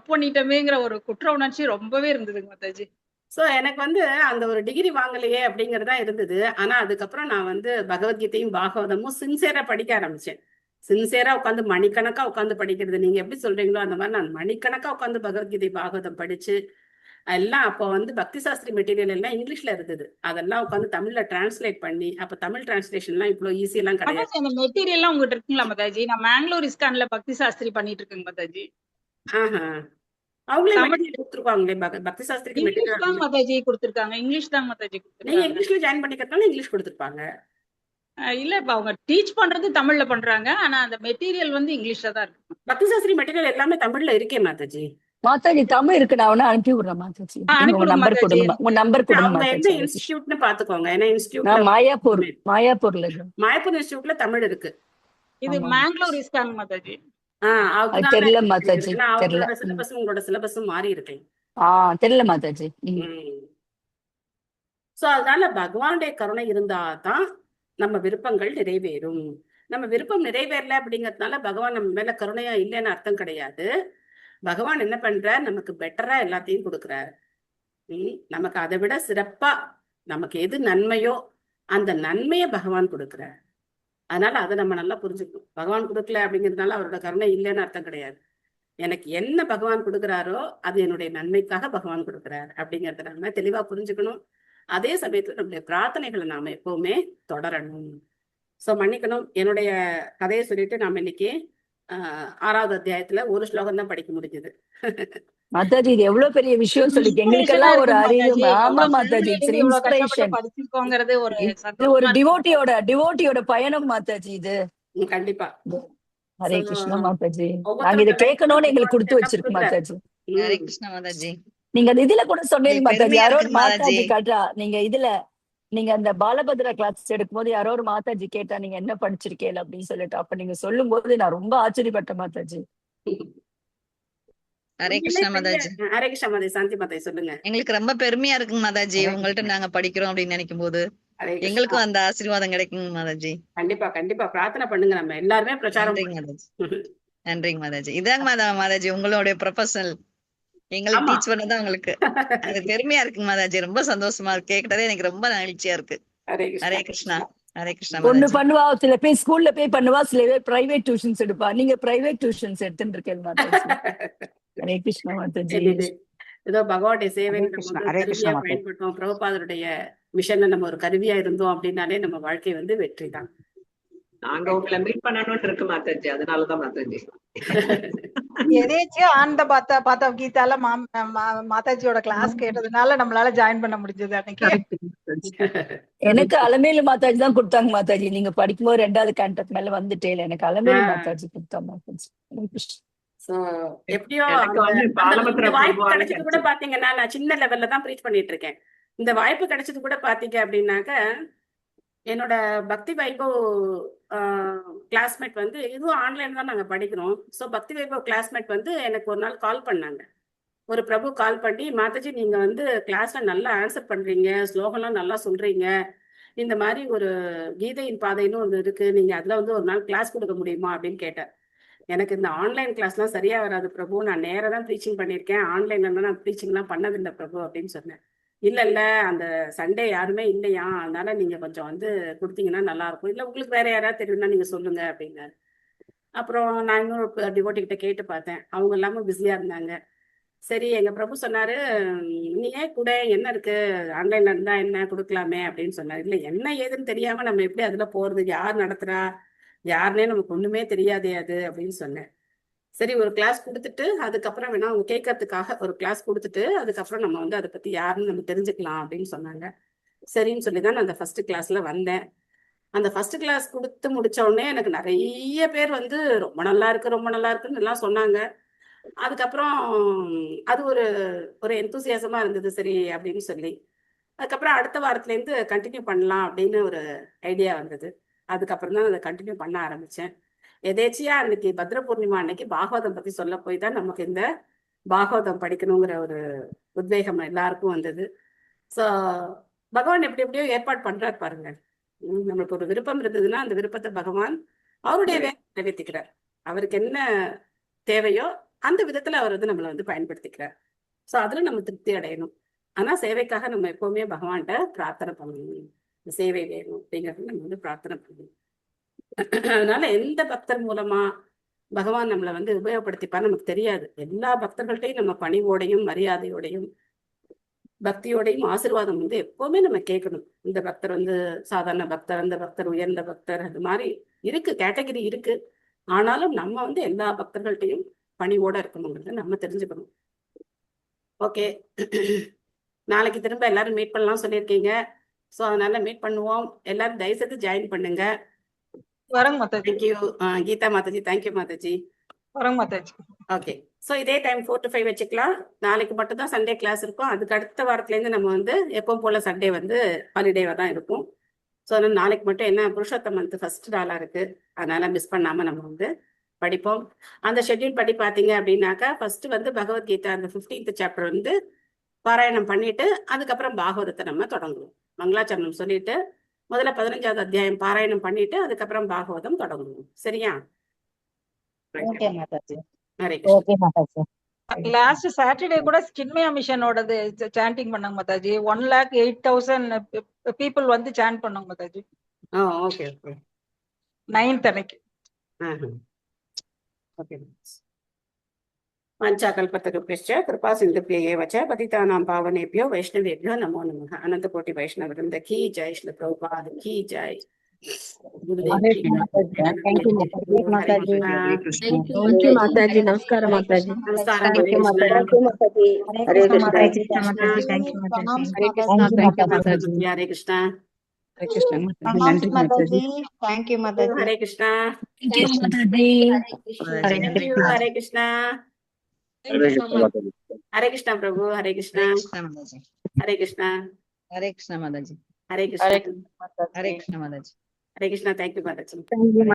பண்ணிட்டோமேங்கிற ஒரு குற்ற உணர்ச்சி ரொம்பவே இருந்ததுங்க மாதாஜி. சோ எனக்கு வந்து அந்த ஒரு டிகிரி வாங்கலையே அப்படிங்கறதா இருந்தது. ஆனா அதுக்கப்புறம் நான் வந்து பகவத்கீதையும் பாகவதமும் சின்சியரா படிக்க ஆரம்பிச்சேன். சின்சியரா உட்காந்து மணிக்கணக்கா உட்காந்து படிக்கிறது. நீங்க எப்படி சொல்றீங்களோ அந்த மாதிரி நான் மணிக்கணக்கா உட்காந்து பகவத்கீதை பாகவதம் படிச்சு எல்லாம். அப்போ வந்து பக்தி சாஸ்திரி மெட்டீரியல் எல்லாம் இங்கிலீஷ்ல இருந்தது. அதெல்லாம் உட்காந்து தமிழ்ல டிரான்ஸ்லேட் பண்ணி, அப்ப தமிழ் டிரான்ஸ்லேஷன் எல்லாம் இவ்வளவு ஈஸி எல்லாம் கிடையாது. அந்த மெட்டீரியல் எல்லாம் உங்ககிட்ட இருக்குங்களா மாதாஜி? நான் மேங்களூர் இஸ்கான்ல பக்தி சாஸ்திரி பண்ணிட்டு இருக்கேங்க மாதாஜி. அவங்களே மெட்டீரியல் கொடுத்துருக்காங்களே பக்தி சாஸ்திரிக்கு இங்கிலீஷ் தான் மாதாஜி கொடுத்திருக்காங்க. இங்கிலீஷ் தான் மாதாஜி நீங்க கொடுத்திருக்காங்க. இங்கிலீஷ்ல ஜாயின் பண்ணிக்கிறதுனால இங்கிலீஷ் கொடுத்துருப்பாங்க. இல்ல இப்ப அவங்க டீச் பண்றது தமிழ்ல பண்றாங்க. ஆனா அந்த மெட்டீரியல் வந்து இங்கிலீஷ்ல தான் இருக்கு. பக்தி சாஸ்திரி மெட்டீரியல் எல்லாமே தமிழ்ல இருக்கே மாதாஜி. மாதாஜி தமிழ் இருக்கு, நான் வேணா அனுப்பி விடுறேன் மாதாஜி. உங்க நம்பர் கொடுங்க, உங்க நம்பர் கொடுங்க அவங்க எந்த மாதாஜி. இன்ஸ்டிடியூட்னு பாத்துக்கோங்க. ஏன்னா இன்ஸ்டிடியூட்ல நான் மாயாப்பூர்ல இருக்கு. மாயப்பூர் இன்ஸ்டிடியூட்ல தமிழ் இருக்கு. இது மேங்களூர் இஸ்கான் மாதாஜி. அது தெரியல மாதாஜி, தெரியல. அவங்களோட சிலபஸும் உங்களோட சிலபஸும் மாறி இருக்கு. தெரியல மாதாஜி. சோ அதனால பகவானுடைய கருணை இருந்தாதான் நம்ம விருப்பங்கள் நிறைவேறும். நம்ம விருப்பம் நிறைவேறல அப்படிங்கறதுனால பகவான் நம்ம மேல கருணையா இல்லைன்னு அர்த்தம் கிடையாது. பகவான் என்ன பண்றார், நமக்கு பெட்டரா எல்லாத்தையும் கொடுக்குறார். நமக்கு அதை விட சிறப்பா நமக்கு எது நன்மையோ அந்த நன்மையை பகவான் கொடுக்குறார். அதனால அதை நம்ம நல்லா புரிஞ்சுக்கணும். பகவான் கொடுக்கல அப்படிங்கிறதுனால அவரோட கருணை இல்லைன்னு அர்த்தம் கிடையாது. எனக்கு என்ன பகவான் கொடுக்குறாரோ அது என்னுடைய நன்மைக்காக பகவான் கொடுக்குறார் அப்படிங்கறத நம்ம தெளிவா புரிஞ்சுக்கணும். அதே சமயத்துல நம்முடைய பிரார்த்தனைகளை நாம எப்பவுமே தொடரணும். சோ மன்னிக்கணும், என்னுடைய கதையை சொல்லிட்டு நாம இன்னைக்கு 6வது அத்தியாயத்துல ஒரு ஸ்லோகம் தான் படிக்க முடிஞ்சது. மாதாஜி இது எவ்வளவு பெரிய விஷயம் சொல்லிட்டு எங்களுக்கெல்லாம் ஒரு அறிவு. ஆமா மாதாஜி, படிச்சிருக்கோங்கிறது ஒரு இது ஒரு டிவோட்டியோட பயணம் மாதாஜி இது. கண்டிப்பா. ஹரே கிருஷ்ணா மாதாஜி. நாங்க இதை கேட்கணும்னு எங்களுக்கு கொடுத்து வச்சிருக்கு மாதாஜி. ஹரே கிருஷ்ணா மாதாஜி. நீங்க அந்த இதுல கூட சொன்னீங்க மாதாஜி, யாரோ ஒரு மாதாஜி காட்டுறா. நீங்க அந்த பாலபத்ரா கிளாஸ் எடுக்கும் போது யாரோ ஒரு மாதாஜி கேட்டா நீங்க என்ன படிச்சிருக்கேன் அப்படின்னு சொல்லிட்டு, அப்ப நீங்க சொல்லும் போது நான் ரொம்ப ஆச்சரியப்பட்டேன் மாதாஜி. ஹரே கிருஷ்ணா மாதாஜி. ஹரே கிருஷ்ணா மாதாஜி. சாந்தி மாதாஜி சொல்லுங்க. எங்களுக்கு ரொம்ப பெருமையா இருக்குங்க மாதாஜி, உங்கள்ட்ட நாங்க படிக்கிறோம் அப்படின்னு நினைக்கும் போது எங்களுக்கும் அந்த ஆசீர்வாதம் கிடைக்குங்க மாதாஜி. கண்டிப்பா கண்டிப்பா பிரார்த்தனை பண்ணுங்க, நம்ம எல்லாருமே பிரச்சாரம். நன்றிங்க மாதாஜி. இதாங்க மாதாஜி உங்களுடைய ப்ரொஃபஷனல் எங்களுக்கு டீச் பண்ணதான் உங்களுக்கு அது பெருமையா இருக்குங்க மாதாஜி. ரொம்ப சந்தோஷமா இருக்கு, கேட்கறதே எனக்கு ரொம்ப மகிழ்ச்சியா இருக்கு. ஹரே கிருஷ்ணா. ஹரே கிருஷ்ணா. ஒண்ணு பண்ணுவா, சில பேர் ஸ்கூல்ல போய் பண்ணுவா, சில பேர் பிரைவேட் டியூஷன்ஸ் எடுப்பா. நீங்க பிரைவேட் டியூஷன்ஸ் எடுத்துட்டு இருக்கேன் மாதாஜி. ஹரே கிருஷ்ணா மாதாஜி. ஏதோ பகவானுடைய சேவை பயன்பட்டோம், பிரபுபாதருடைய மிஷன்ல நம்ம ஒரு கருவியா இருந்தோம் அப்படின்னாலே நம்ம வாழ்க்கை வந்து வெற்றி தான். நாங்க உங்களை மீட் பண்ணணும்னு இருக்கு மாதாஜி, அதனாலதான் மாதாஜி. எதேச்சியும் ஆனந்த பாத்தா கீதால மாதாஜியோட கிளாஸ் கேட்டதுனால நம்மளால ஜாயின் பண்ண முடிஞ்சது அன்னைக்கு. எனக்கு அலமேலு மாதாஜி தான் கொடுத்தாங்க மாதாஜி. நீங்க படிக்கும்போது 2வது கான்டாக்ட் மேல வந்துட்டேன், எனக்கு அலமேலு மாதாஜி கொடுத்தாங்க மாதாஜி. எப்படியோ வாய்ப்பு கிடைச்சது கூட பாத்தீங்கன்னா, நான் சின்ன லெவல்ல தான் ப்ரீச் பண்ணிட்டு இருக்கேன். இந்த வாய்ப்பு கிடைச்சது கூட பாத்தீங்க அப்படின்னாக்க, என்னோட பக்தி வைபவ் கிளாஸ்மேட் வந்து, இதுவும் ஆன்லைன் தான் நாங்க படிக்கிறோம். ஸோ பக்தி வைபவ் கிளாஸ்மேட் வந்து எனக்கு ஒரு நாள் கால் பண்ணாங்க. ஒரு பிரபு கால் பண்ணி, மாதாஜி நீங்க வந்து கிளாஸ்ல நல்லா ஆன்சர் பண்றீங்க, ஸ்லோகம்லாம் நல்லா சொல்றீங்க, இந்த மாதிரி ஒரு கீதையின் பாதைன்னு ஒன்று இருக்கு, நீங்க அதுல வந்து ஒரு நாள் கிளாஸ் கொடுக்க முடியுமா அப்படின்னு கேட்டேன். எனக்கு இந்த ஆன்லைன் கிளாஸ்லாம் சரியா வராது பிரபு, நான் நேரா தான் ப்ரீச்சிங் பண்ணியிருக்கேன், ஆன்லைன்ல நான் ப்ரீச்சிங்லாம் பண்ணதில்லை பிரபு அப்படின்னு சொன்னேன். இல்ல அந்த சண்டே யாருமே இல்லையா, அதனால நீங்க கொஞ்சம் வந்து கொடுத்தீங்கன்னா நல்லா இருக்கும், இல்ல உங்களுக்கு வேற யாராவது தெரியும்னா நீங்க சொல்லுங்க அப்படின்னாரு. அப்புறம் நான் இன்னொரு டிவோட்டி கிட்ட கேட்டு பார்த்தேன், அவங்க எல்லாமே பிஸியா இருந்தாங்க. சரி எங்க பிரபு சொன்னாரு, நீ ஏன் கூட என்ன இருக்கு, ஆன்லைன்ல இருந்தா என்ன கொடுக்கலாமே அப்படின்னு சொன்னாரு. இல்ல என்ன ஏதுன்னு தெரியாம நம்ம எப்படி அதுல போறது, யார் நடத்துறா யாருன்னே நமக்கு ஒண்ணுமே தெரியாதே அது அப்படின்னு சொன்னேன். சரி ஒரு கிளாஸ் கொடுத்துட்டு அதுக்கப்புறம் வேணா அவங்க கேட்கறதுக்காக ஒரு கிளாஸ் கொடுத்துட்டு அதுக்கப்புறம் நம்ம வந்து அதை பத்தி யாருன்னு நம்ம தெரிஞ்சுக்கலாம் அப்படின்னு சொன்னாங்க. சரின்னு சொல்லிதான் நான் அந்த ஃபர்ஸ்ட் கிளாஸ்ல வந்தேன். அந்த ஃபர்ஸ்ட் கிளாஸ் கொடுத்து முடிச்ச உடனே எனக்கு நிறைய பேர் வந்து ரொம்ப நல்லா இருக்கு ரொம்ப நல்லா இருக்குன்னு எல்லாம் சொன்னாங்க. அதுக்கப்புறம் அது ஒரு ஒரு எந்தூசியாசமா இருந்தது சரி அப்படின்னு சொல்லி. அதுக்கப்புறம் அடுத்த வாரத்துல இருந்து கண்டினியூ பண்ணலாம் அப்படின்னு ஒரு ஐடியா வந்தது. அதுக்கப்புறம் தான் அதை கண்டினியூ பண்ண ஆரம்பிச்சேன். எதேச்சியா அன்னைக்கு பத்ர பூர்ணிமா அன்னைக்கு பாகவதம் பத்தி சொல்ல போய் தான் நமக்கு இந்த பாகவதம் படிக்கணுங்கிற ஒரு உத்வேகம் எல்லாருக்கும் வந்தது. ஸோ பகவான் எப்படி எப்படியோ ஏற்பாடு பண்றாரு பாருங்க. நம்மளுக்கு ஒரு விருப்பம் இருந்ததுன்னா அந்த விருப்பத்தை பகவான் அவருடைய வேலை நிறைவேற்றிக்கிறார். அவருக்கு என்ன தேவையோ அந்த விதத்துல அவர் வந்து நம்மளை வந்து பயன்படுத்திக்கிறார். ஸோ அதுல நம்ம திருப்தி அடையணும். ஆனா சேவைக்காக நம்ம எப்பவுமே பகவான்கிட்ட பிரார்த்தனை பண்ணணும், இந்த சேவை வேணும் அப்படிங்கிறது நம்ம வந்து பிரார்த்தனை பண்ணணும். அதனால எந்த பக்தர் மூலமா பகவான் நம்மளை வந்து உபயோகப்படுத்திப்பான்னு நமக்கு தெரியாது. எல்லா பக்தர்கள்ட்டையும் நம்ம பணிவோடையும் மரியாதையோடையும் பக்தியோடையும் ஆசீர்வாதம் வந்து எப்பவுமே நம்ம கேட்கணும். இந்த பக்தர் வந்து சாதாரண பக்தர், அந்த பக்தர் உயர்ந்த பக்தர், அது மாதிரி இருக்கு, கேட்டகரி இருக்கு. ஆனாலும் நம்ம வந்து எல்லா பக்தர்கள்ட்டையும் பணிவோட இருக்கணுங்கிறத நம்ம தெரிஞ்சுக்கணும். ஓகே, நாளைக்கு திரும்ப எல்லாரும் மீட் பண்ணலாம் சொல்லியிருக்கீங்க. ஸோ அதனால மீட் பண்ணுவோம். எல்லாரும் தயவுசெய்து ஜாயின் பண்ணுங்க. வரங்க மாதாஜி. தேங்க்யூ கீதா மாதாஜி. தேங்க்யூ மாதாஜி. வரங்க மாதாஜி. ஓகே, ஸோ இதே டைம் 4 to 5 வச்சுக்கலாம். நாளைக்கு மட்டும் தான் சண்டே கிளாஸ் இருக்கும். அதுக்கு அடுத்த வாரத்துலேருந்து நம்ம வந்து எப்பவும் போல சண்டே வந்து ஹாலிடேவாக தான் இருக்கும். ஸோ அதனால நாளைக்கு மட்டும் என்ன புருஷோத்தம் மந்த் ஃபர்ஸ்ட் நாளாக இருக்கு, அதனால மிஸ் பண்ணாம நம்ம வந்து படிப்போம். அந்த ஷெட்யூல் படி பார்த்தீங்க அப்படின்னாக்கா ஃபர்ஸ்ட் வந்து பகவத்கீதா அந்த 15th சாப்டர் வந்து பாராயணம் பண்ணிட்டு அதுக்கப்புறம் பாகவதத்தை நம்ம தொடங்குவோம். மங்களாச்சரணம் சொல்லிட்டு முதல்ல 15வது அத்தியாயம் பாராயணம் பண்ணிட்டு அதுக்கப்புறம் பாகவதம் தொடங்குவோம். சரியா? Okay Mataji. Hare Krishna. Okay Mataji. Last Saturday கூட ஸ்கின்மயா மிஷனோடது சாண்டிங் பண்ணாங்க மாதாஜி. 1,08,000 பீப்புள் வந்து சாண்ட் பண்ணாங்க மாதாஜி. Okay okay. 9th அன்னைக்கு. ஓகே. पंचाकल्पतरुभ्यश्च कृपा सिन्धुभ्यः च पतितानां पावनेभ्यो वैष्णवेभ्यो नमो नमः. अनंत कोटि वैष्णव वृंद की जय, श्री प्रभुपाद की जय. Thank you माताजी. Thank you माताजी. नमस्कार माताजी. नमस्कार Thank you माताजी. हरे कृष्णा हरे कृष्णा माताजी. Thank you माताजी. हरे कृष्णा. थैंक यू माताजी. हरे कृष्णा. हरे कृष्ण नंरी माताजी. Thank you माताजी. हरे Krishna. Thank you, Mataji. Thank you. हरे कृष्णा. हरे कृष्ण माताजी. हरे कृष्णा प्रभु. हरे कृष्णा. हरे कृष्णा. हरे कृष्ण माताजी. हरे कृष्णा. हरे कृष्ण माताजी. हरे कृष्णा. थैंक यू माताजी. Thank you.